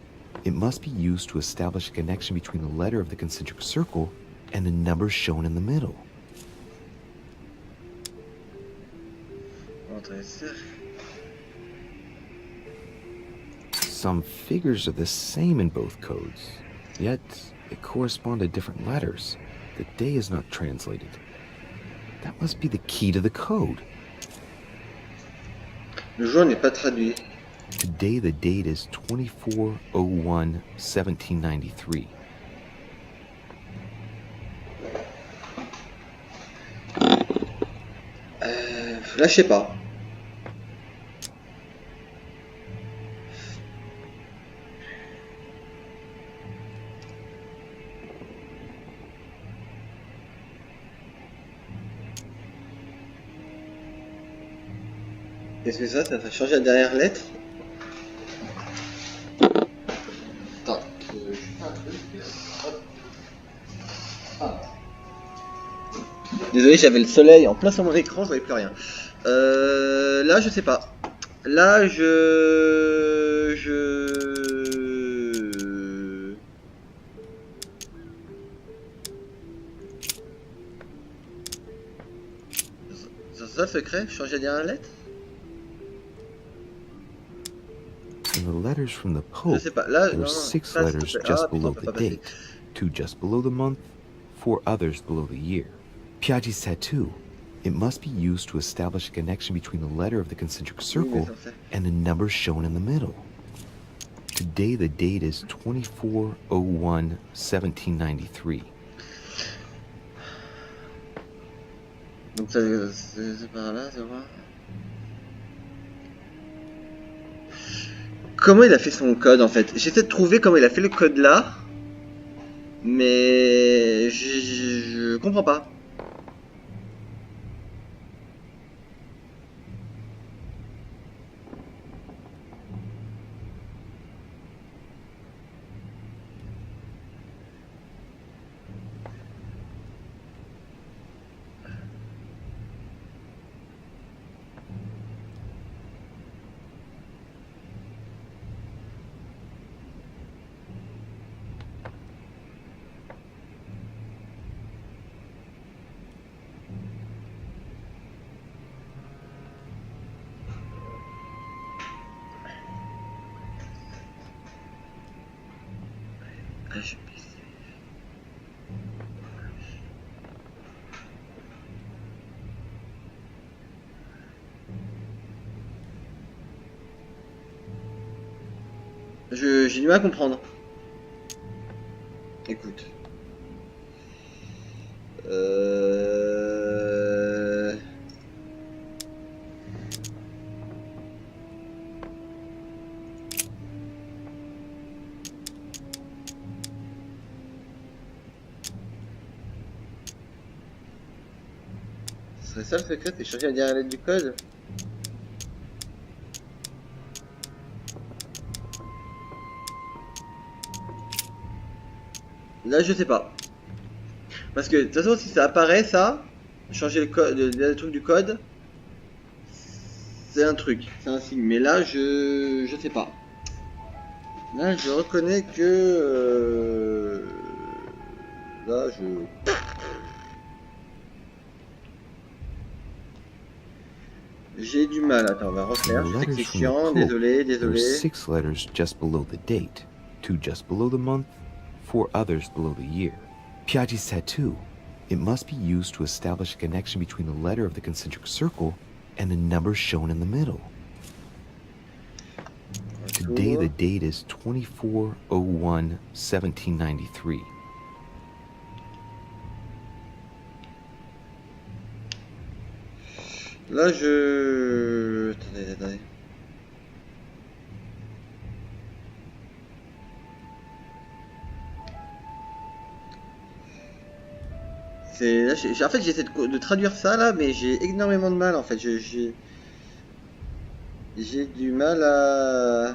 It must be used to establish a connection between the letter of the concentric circle and the number shown in the middle. Some figures are the same in both codes, yet they correspond to different letters. The day is not translated. That must be the key to the code. Le jour n'est pas traduit. Today the date is 24/01/1793. Là, je sais pas. Qu'est-ce que ça va changer la dernière lettre? Attends, je fais un truc. Ah. Désolé, j'avais le soleil en plein sur mon écran, je voyais plus rien. Là, je sais pas. Là, C'est ça le secret? Changer la dernière lettre? In the letters from the Je Pope, sais pas. Là, there non, are non. 6 Ça, s'il te letters plaît. just Ah, putain, below on peut the pas passer. date, 2 just below the month, 4 others below the year. Piaggi's tattoo. It must be used to establish a connection between the letter of the concentric circle and the number shown in the middle. Today the date is 24/01/1793. Donc c'est par là, ça va. Comment il a fait son code en fait? J'essaie de trouver comment il a fait le code là, mais je comprends pas. J'ai du mal à comprendre. Écoute. Ce serait ça le secret, c'est changer la dernière lettre du code. Là, je sais pas. Parce que de toute façon, si ça apparaît, ça, changer le code, le truc du code, c'est un truc, c'est un signe. Mais là, je sais pas. Là, je reconnais que là, j'ai du mal. Attends, on va refaire. Je sais que c'est chiant. Désolé, désolé. There's 6 letters just below the date, 2 just below the month, 4 others below the year. Piaggi's tattoo. It must be used to establish a connection between the letter of the concentric circle and the number shown in the middle. Today the date is 24/01/1793. Là, Attendez. Là, en fait, j'essaie de traduire ça là, mais j'ai énormément de mal en fait. J'ai du mal à.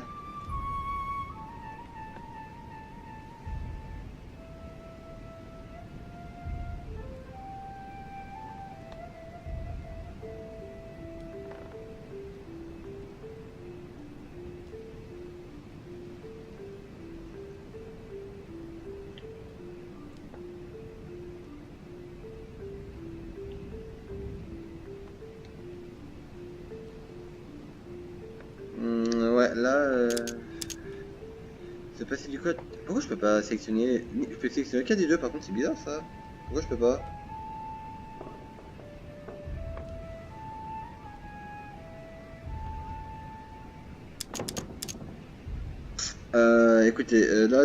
Ouais, là, c'est passé du code. Pourquoi je peux pas sélectionner? Je peux sélectionner qu'un des deux, par contre, c'est bizarre ça. Pourquoi je peux pas? Écoutez, là,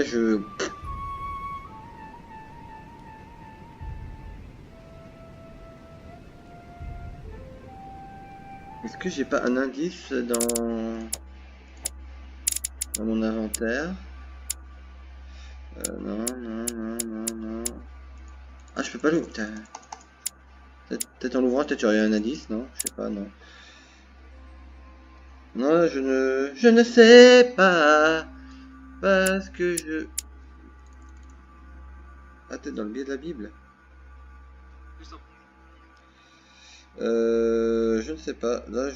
Est-ce que j'ai pas un indice dans mon inventaire? Non. Ah, je peux pas l'ouvrir. Peut-être en l'ouvrant, peut-être j'aurais un indice, non? Je sais pas, non. Non, je ne sais pas. Parce que Ah, peut-être dans le biais de la Bible. Je ne sais pas. Là,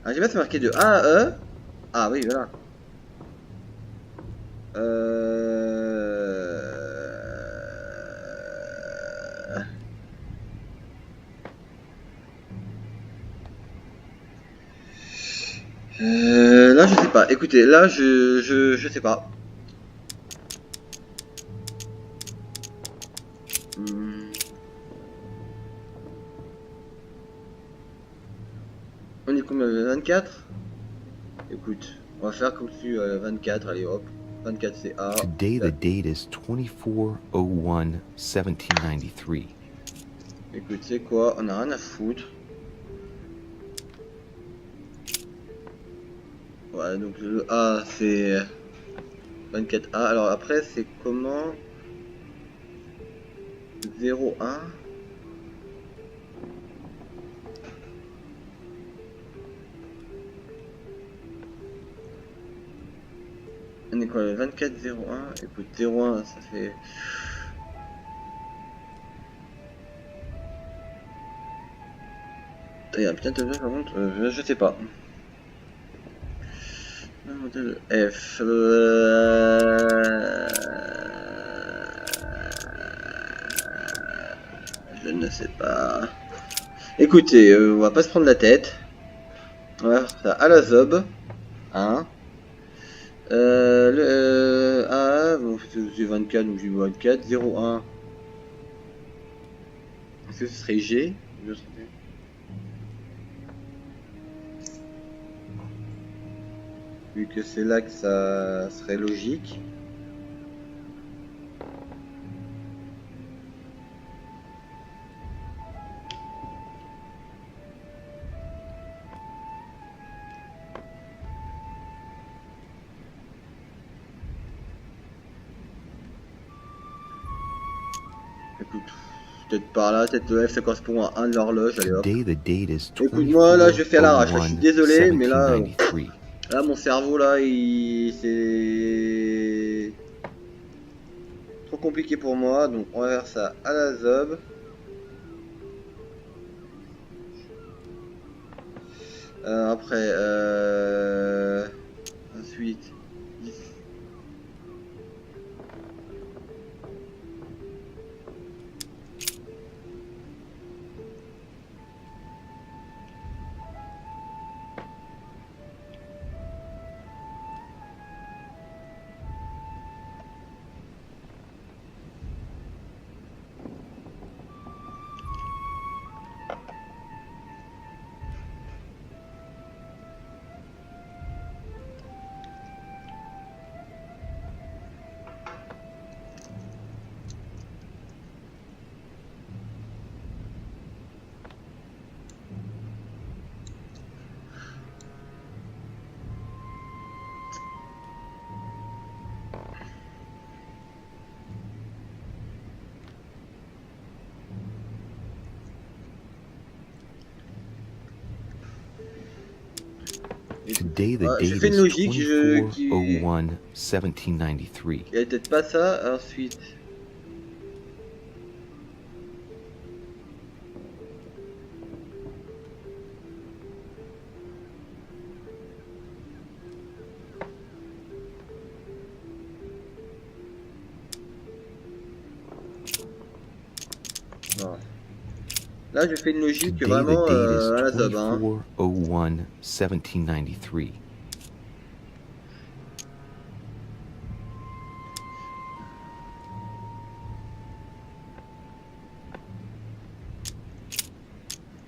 Ah, j'ai pas c'est marqué de A à E. Ah oui, voilà. Là, je sais pas. Écoutez, là, je sais pas. On est combien? 24? Écoute, on va faire comme si 24, allez hop. 24 c'est A. Today the date is 24/01/1793. Écoute, c'est quoi? On a rien à foutre. Voilà, donc le A c'est 24A. Alors après c'est comment? 01. On est quoi, le 24-01? Écoute, 01 ça fait... Il y a un putain de tableau par contre, je sais pas. Modèle F. Je ne sais pas. Écoutez, on va pas se prendre la tête. On va faire ça à la zob. Hein. A, bon, c'est 24, donc j'ai 24. 01. Est-ce que ce serait G? Vu que c'est là que ça serait logique. Écoute, peut-être par là, peut-être le F ça correspond à un de l'horloge, allez hop. Écoute, moi là je fais à l'arrache, je suis désolé, mais là... Là, mon cerveau, là, c'est trop compliqué pour moi, donc on va faire ça à la zob. Après, ensuite, 10. Today the je date fais une is logique, 24/01/1793. Il y a peut-être pas ça, ensuite. Non. Là, je fais une logique Today vraiment the date is à la zob. Hein. 24/01/1793.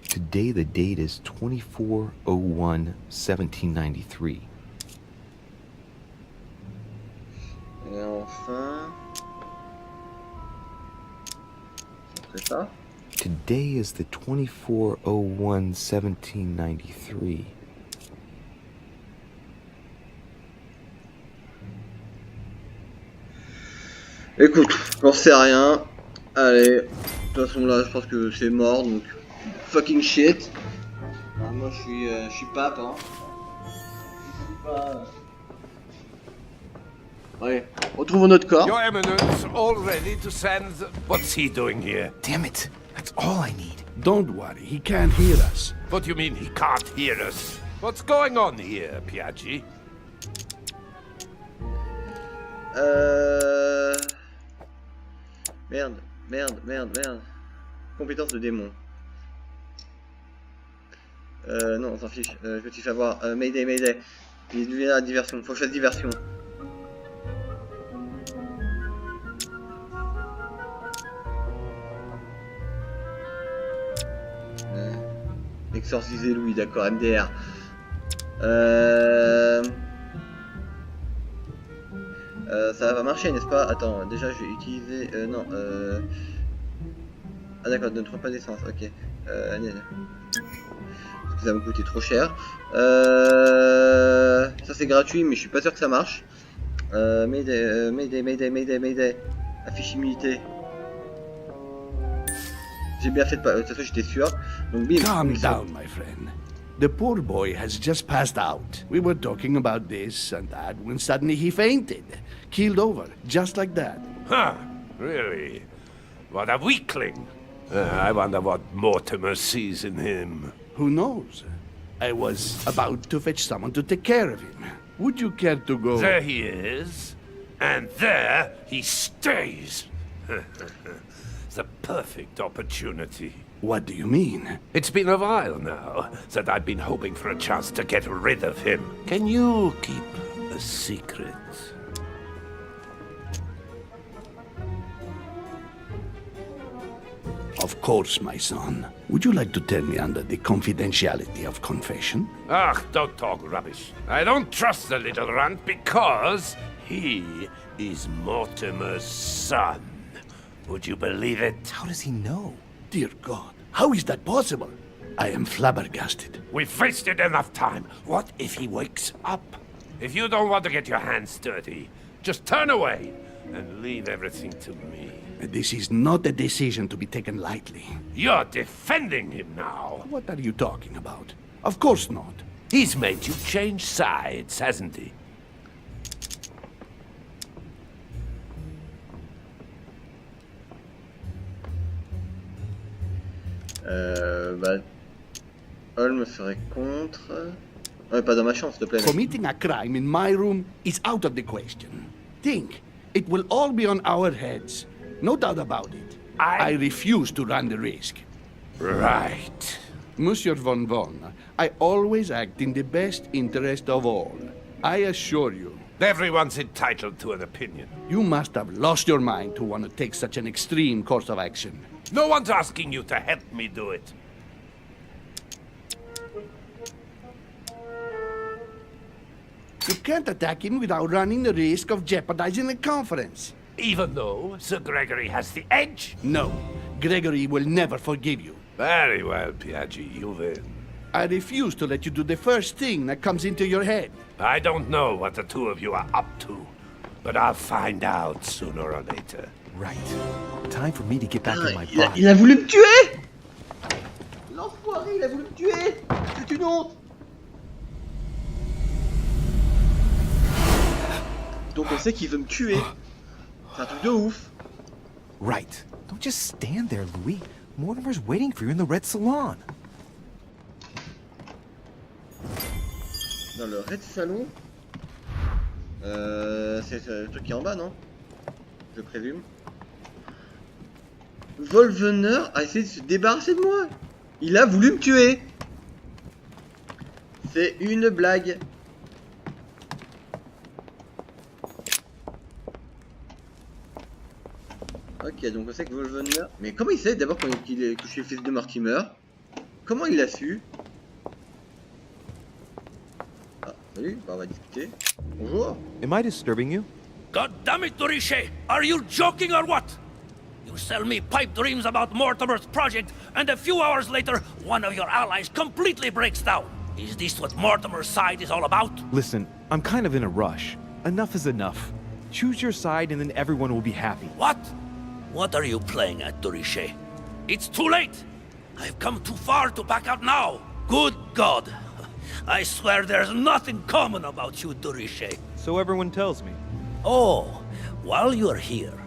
Today the date is 24/01/1793. Et enfin... C'est ça. Today is the 24/01/1793. Écoute, j'en sais rien. Allez, de toute façon là, je pense que c'est mort, donc fucking shit. Ah, moi, je suis pape, hein. Je suis pas. Allez, retrouvons notre corps. Your Eminence, all ready to send the... What's he doing here? Damn it. That's all I need. Don't worry, he can't hear us. What do you mean he can't hear us? What's going on here, Piaggi? Merde. Compétence de démon. Non, on s'en fiche. Je vais te faire voir. Mayday. Il devient la diversion. Faut que je fasse diversion. Exorciser Louis, d'accord, MDR. Ça va marcher, n'est-ce pas? Attends, déjà je vais utiliser... non, Ah d'accord, ne trouve pas d'essence, ok. Ça va me coûter trop cher. Ça c'est gratuit, mais je suis pas sûr que ça marche. Mayday. Affiche immunité. J'ai bien fait de pas... De toute façon j'étais sûr. Donc bim. Calm down, my friend. The poor boy has just passed out. We were talking about this and that when suddenly he fainted. Keeled over, just like that. Huh, really? What a weakling. I wonder what Mortimer sees in him. Who knows? I was about to fetch someone to take care of him. Would you care to go? There he is. And there he stays. The perfect opportunity. What do you mean? It's been a while now that I've been hoping for a chance to get rid of him. Can you keep a secret? Of course, my son. Would you like to tell me under the confidentiality of confession? Ah, don't talk rubbish. I don't trust the little runt because he is Mortimer's son. Would you believe it? How does he know? Dear God, how is that possible? I am flabbergasted. We've wasted enough time. What if he wakes up? If you don't want to get your hands dirty, just turn away and leave everything to me. This is not a decision to be taken lightly. You're defending him now. What are you talking about? Of course not. He's made you change sides, hasn't he? Bah... Holm serait contre... Ouais, pas dans ma chambre, s'il te plaît. Committing a crime in my room is out of the question. Think, it will all be on our heads. No doubt about it. I refuse to run the risk. Right. Monsieur Von Von, I always act in the best interest of all. I assure you. Everyone's entitled to an opinion. You must have lost your mind to want to take such an extreme course of action. No one's asking you to help me do it. You can't attack him without running the risk of jeopardizing the conference. Even though Sir Gregory has the edge? No, Gregory will never forgive you. Very well, Piaggi, you win. I refuse to let you do the first thing that comes into your head. I don't know what the two of you are up to, but I'll find out sooner or later. Right. Time for me to get back in my Il a, body. il a voulu me tuer! L'enfoiré, il a voulu me tuer! C'est une honte! Donc on sait qu'il veut me tuer. C'est un truc de ouf. Right. Don't just stand there, Louis. Mortimer's waiting for you in the red salon. Dans le red salon. C'est le truc qui est en bas, non? Je présume. Volvener a essayé de se débarrasser de moi. Il a voulu me tuer. C'est une blague. Ok, donc on sait que Volvener... Mais comment il sait d'abord qu'il est couché le fils de Mortimer? Comment il l'a su? Ah, salut, bah, on va discuter. Bonjour. Am I disturbing you? God damn it, Dorishe! Are you joking or what? You sell me pipe dreams about Mortimer's project, and a few hours later, one of your allies completely breaks down. Is this what Mortimer's side is all about? Listen, I'm kind of in a rush. Enough is enough. Choose your side and then everyone will be happy. What? What are you playing at, Dorishe? It's too late! I've come too far to back out now! Good God! I swear there's nothing common about you, Dorishe. So everyone tells me. Oh, while you're here,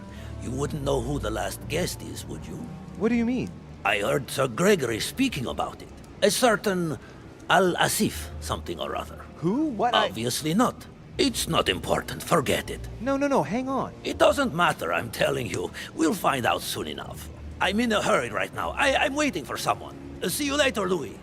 you wouldn't know who the last guest is, would you? What do you mean? I heard Sir Gregory speaking about it. A certain Al-Asif, something or other. Who? What? Obviously not. It's not important, forget it. No, hang on. It doesn't matter, I'm telling you. We'll find out soon enough. I'm in a hurry right now. I'm waiting for someone. See you later, Louis.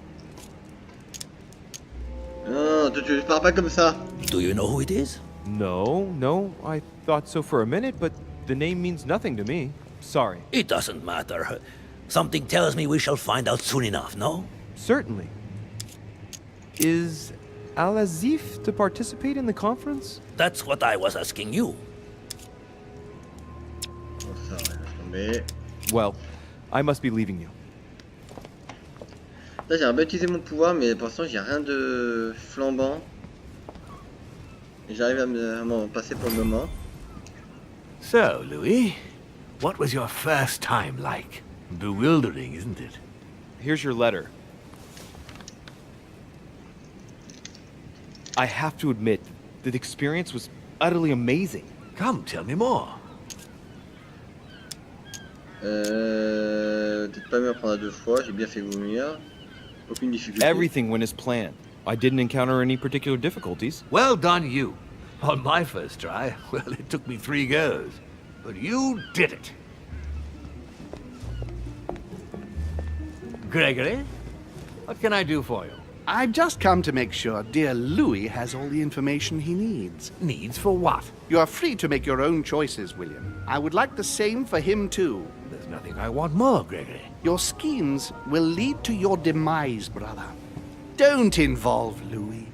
Non, tu pars pas comme ça. Do you know who it is? No, I thought so for a minute, but the name means nothing to me. Sorry. It doesn't matter. Something tells me we shall find out soon enough, no? Certainly. Is Al-Azif to participate in the conference? That's what I was asking you. Bon, ça, laisse tomber. Well, I must be leaving you. Là, j'aimerais bien utiliser mon pouvoir, mais pour l'instant, j'ai rien de flambant. Et j'arrive à m'en passer pour le moment. So, Louis, what was your first time like? Bewildering, isn't it? Here's your letter. I have to admit, the experience was utterly amazing. Come, tell me more. Peut-être pas mieux apprendre à 2 fois, j'ai bien fait vomir. Aucune difficulté. Everything went as planned. I didn't encounter any particular difficulties. Well done, you. On my first try, well, it took me 3 goes. But you did it. Gregory, what can I do for you? I've just come to make sure dear Louis has all the information he needs. Needs for what? You are free to make your own choices, William. I would like the same for him too. There's nothing I want more, Gregory. Your schemes will lead to your demise, brother. Don't involve Louis.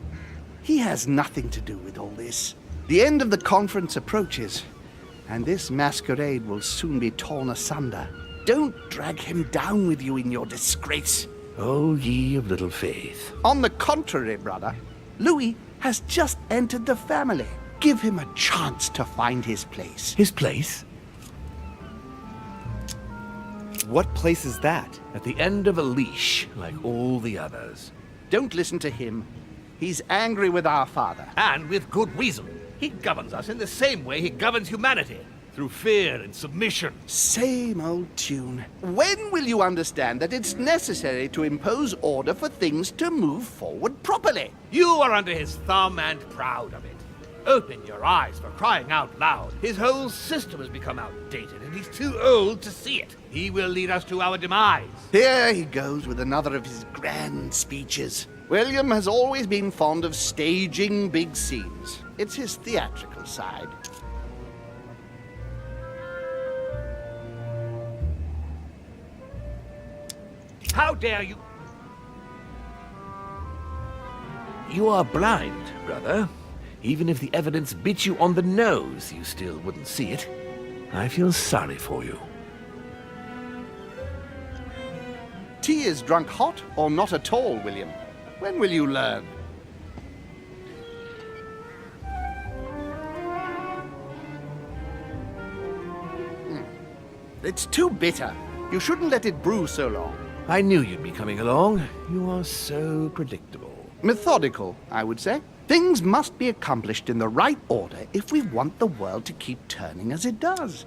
He has nothing to do with all this. The end of the conference approaches, and this masquerade will soon be torn asunder. Don't drag him down with you in your disgrace. Oh, ye of little faith. On the contrary, brother, Louis has just entered the family. Give him a chance to find his place. His place? What place is that? At the end of a leash, like all the others. Don't listen to him. He's angry with our father. And with good reason. He governs us in the same way he governs humanity. Through fear and submission. Same old tune. When will you understand that it's necessary to impose order for things to move forward properly? You are under his thumb and proud of it. Open your eyes, for crying out loud. His whole system has become outdated, and he's too old to see it. He will lead us to our demise. Here he goes with another of his grand speeches. William has always been fond of staging big scenes. It's his theatrical side. How dare you? You are blind, brother. Even if the evidence bit you on the nose, you still wouldn't see it. I feel sorry for you. Tea is drunk hot or not at all, William? When will you learn? It's too bitter. You shouldn't let it brew so long. I knew you'd be coming along. You are so predictable. Methodical, I would say. Things must be accomplished in the right order if we want the world to keep turning as it does.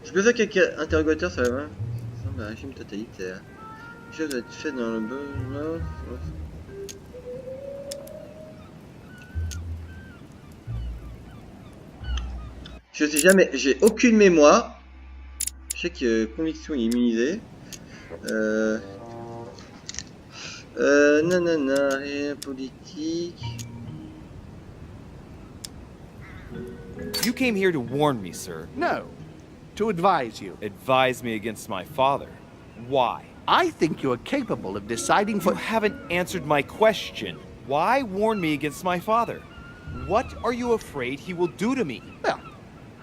Je peux dire qu'avec interrogateur, ça va. Ça semble un régime totalitaire. Les choses doivent être faites dans le bon. Je sais jamais, j'ai aucune mémoire. Je sais que conviction est immunisée. Nanana, rien politique. You came here to warn me, sir. No, to advise you. Advise me against my father. Why? I think you are capable of deciding for... You haven't answered my question. Why warn me against my father? What are you afraid he will do to me? Well,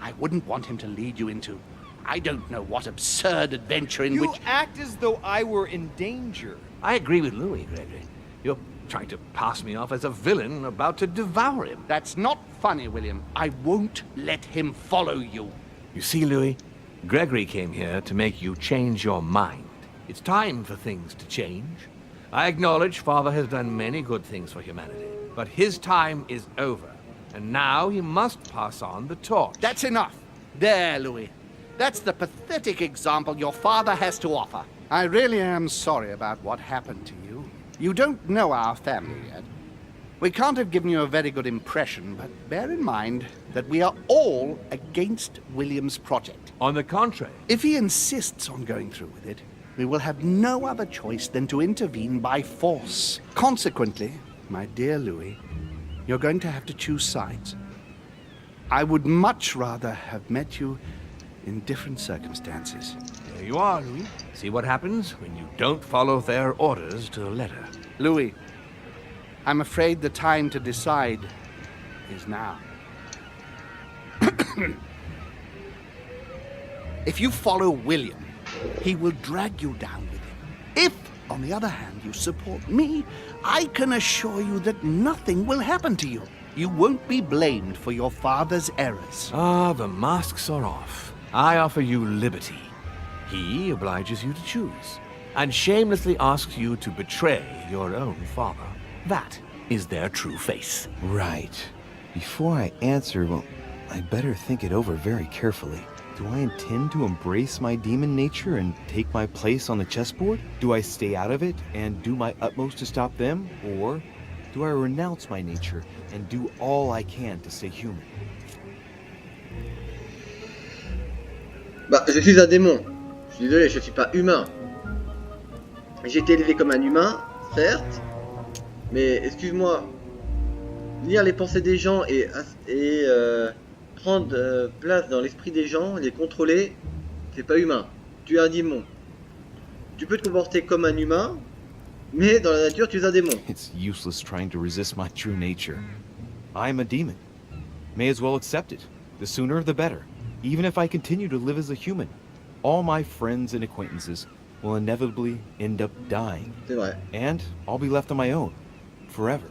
I wouldn't want him to lead you into... I don't know what absurd adventure in You which... act as though I were in danger. I agree with Louis, Gregory. You're trying to pass me off as a villain about to devour him. That's not funny, William. I won't let him follow you. You see, Louis, Gregory came here to make you change your mind. It's time for things to change. I acknowledge Father has done many good things for humanity, but his time is over, and now he must pass on the torch. That's enough. There, Louis. That's the pathetic example your father has to offer. I really am sorry about what happened to you. You don't know our family yet. We can't have given you a very good impression, but bear in mind that we are all against William's project. On the contrary, If he insists on going through with it, we will have no other choice than to intervene by force. Consequently, my dear Louis, you're going to have to choose sides. I would much rather have met you in different circumstances. there you are, Louis. See what happens when you don't follow their orders to the letter. Louis, I'm afraid the time to decide is now. If you follow William, he will drag you down with him. If, on the other hand, you support me, I can assure you that nothing will happen to you. You won't be blamed for your father's errors. Ah, the masks are off. I offer you liberty. He obliges you to choose, and shamelessly asks you to betray your own father. That is their true face. Right. Before I answer, well, I'd better think it over very carefully. Do I intend to embrace my demon nature and take my place on the chessboard? Do I stay out of it and do my utmost to stop them? Or do I renounce my nature and do all I can to stay human? Bah, je suis un démon. Je suis désolé, je suis pas humain. J'ai été élevé comme un humain, certes. Mais excuse-moi, lire les pensées des gens et prendre place dans l'esprit des gens, les contrôler, c'est pas humain. Tu es un démon. Tu peux te comporter comme un humain, mais dans la nature, tu es un démon. It's useless trying to resist my true nature. I'm a demon. May as well accept it. The sooner the better. Even if I continue to live as a human, all my friends and acquaintances will inevitably end up dying. C'est vrai. And I'll be left on my own. Forever.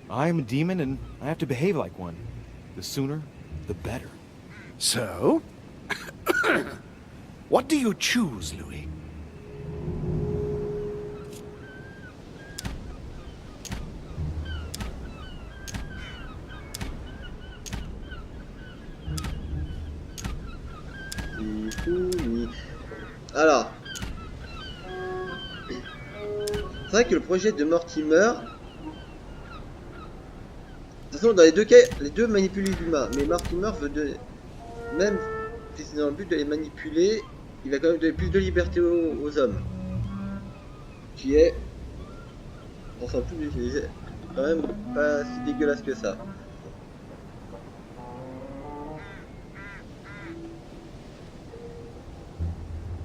I'm a demon and I have to behave like one. The sooner, the better. So, what do you choose, Louis? Alors, c'est vrai que le projet de Mortimer, de toute façon dans les deux cas, les deux manipulent les humains, mais Mortimer veut donner, même si c'est dans le but de les manipuler, il va quand même donner plus de liberté aux hommes, qui est, on s'en fout, c'est quand même pas si dégueulasse que ça.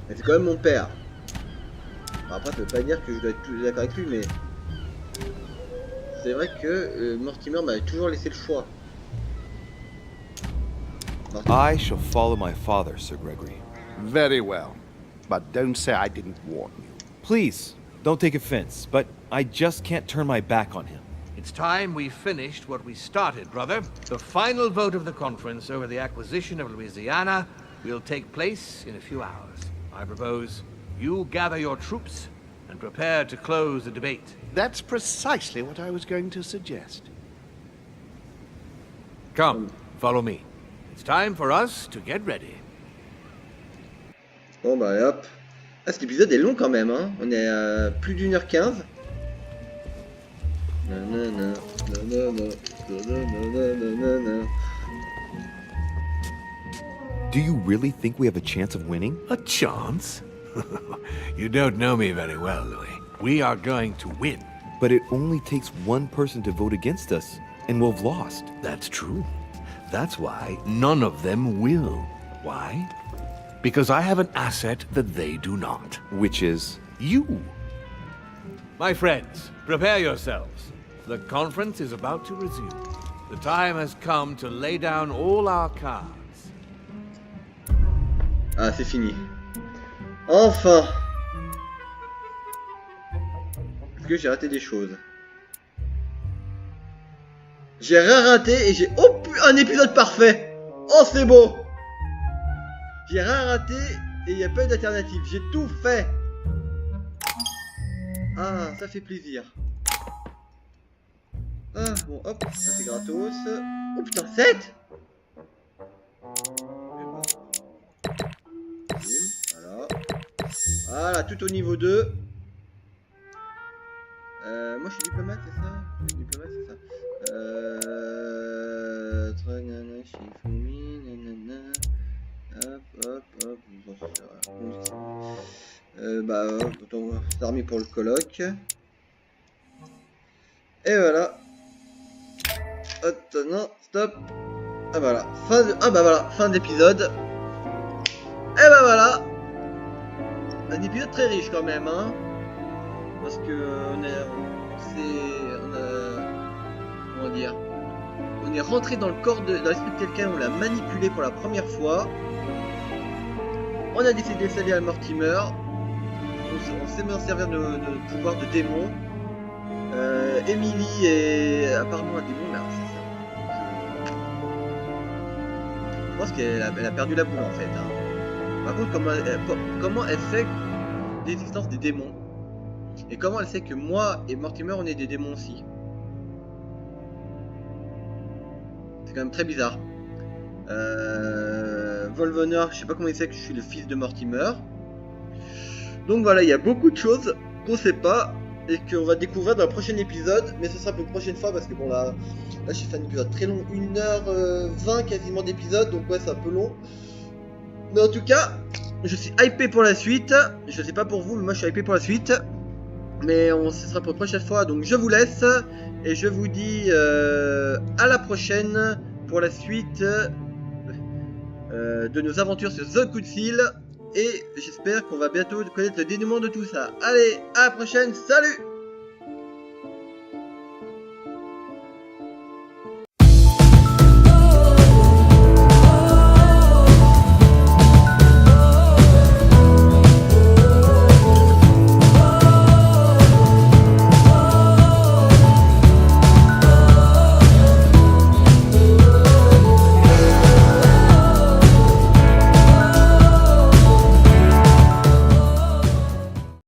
Mais c'est quand même mon père. Enfin, après, ça veut pas dire que je dois être tout d'accord avec lui, mais c'est vrai que Mortimer m'avait toujours laissé le choix. I shall follow my father, Sir Gregory. Very well. But don't say I didn't warn you. Please, don't take offense, but I just can't turn my back on him. It's time we finished what we started, brother. The final vote of the conference over the acquisition of Louisiana will take place in a few hours. I propose you gather your troops and prepare to close the debate. That's precisely what I was going to suggest. Come, follow me. It's time for us to get ready. Bon bah hop. Ah, cet épisode est long quand même, hein. On est à plus d'1h15. Nanana, nanana, nanana, nanana. Do you really think we have a chance of winning? A chance? You don't know me very well, Louis. We are going to win. But it only takes one person to vote against us, and we'll have lost. That's true. That's why none of them will. Why? Because I have an asset that they do not. Which is? You. My friends, prepare yourselves. The conference is about to resume. The time has come to lay down all our cards. Ah, c'est fini. Enfin. Parce que j'ai raté des choses. J'ai rien raté et j'ai... Oh, un épisode parfait. Oh, c'est beau. J'ai rien raté et il n'y a pas d'alternative. J'ai tout fait. Ah, ça fait plaisir. Ah, bon, hop, ça c'est gratos. Oh putain, 7. Voilà. Voilà, tout au niveau 2. Moi je suis diplomate, c'est ça? Diplomate, c'est ça. Hop. Bah, c'est armé pour le colloque. Et voilà. Hop, non, stop. Ah voilà, fin d'épisode. Et bah voilà. Un épisode très riche quand même, hein. Parce que comment dire, on est rentré dans le corps dans l'esprit de quelqu'un, on l'a manipulé pour la première fois. On a décidé de s'allier à Mortimer. On sait bien servir de nos pouvoirs de démon. Emily est apparemment un démon, mais alors c'est ça. Je pense qu'elle a perdu la boule en fait. Hein. Par contre, comment elle sait l'existence des démons? Et comment elle sait que moi et Mortimer on est des démons aussi? C'est quand même très bizarre. Volvener, je sais pas comment il sait que je suis le fils de Mortimer. Donc voilà, il y a beaucoup de choses qu'on sait pas et qu'on va découvrir dans le prochain épisode. Mais ce sera pour une prochaine fois parce que bon là j'ai fait un épisode très long, 1h20 quasiment d'épisode. Donc ouais, c'est un peu long. Mais en tout cas, je suis hypé pour la suite. Je sais pas pour vous, mais moi je suis hypé pour la suite. Mais ce sera pour une prochaine fois. Donc je vous laisse et je vous dis à la prochaine pour la suite de nos aventures sur The Council. Et j'espère qu'on va bientôt connaître le dénouement de tout ça. Allez, à la prochaine, salut!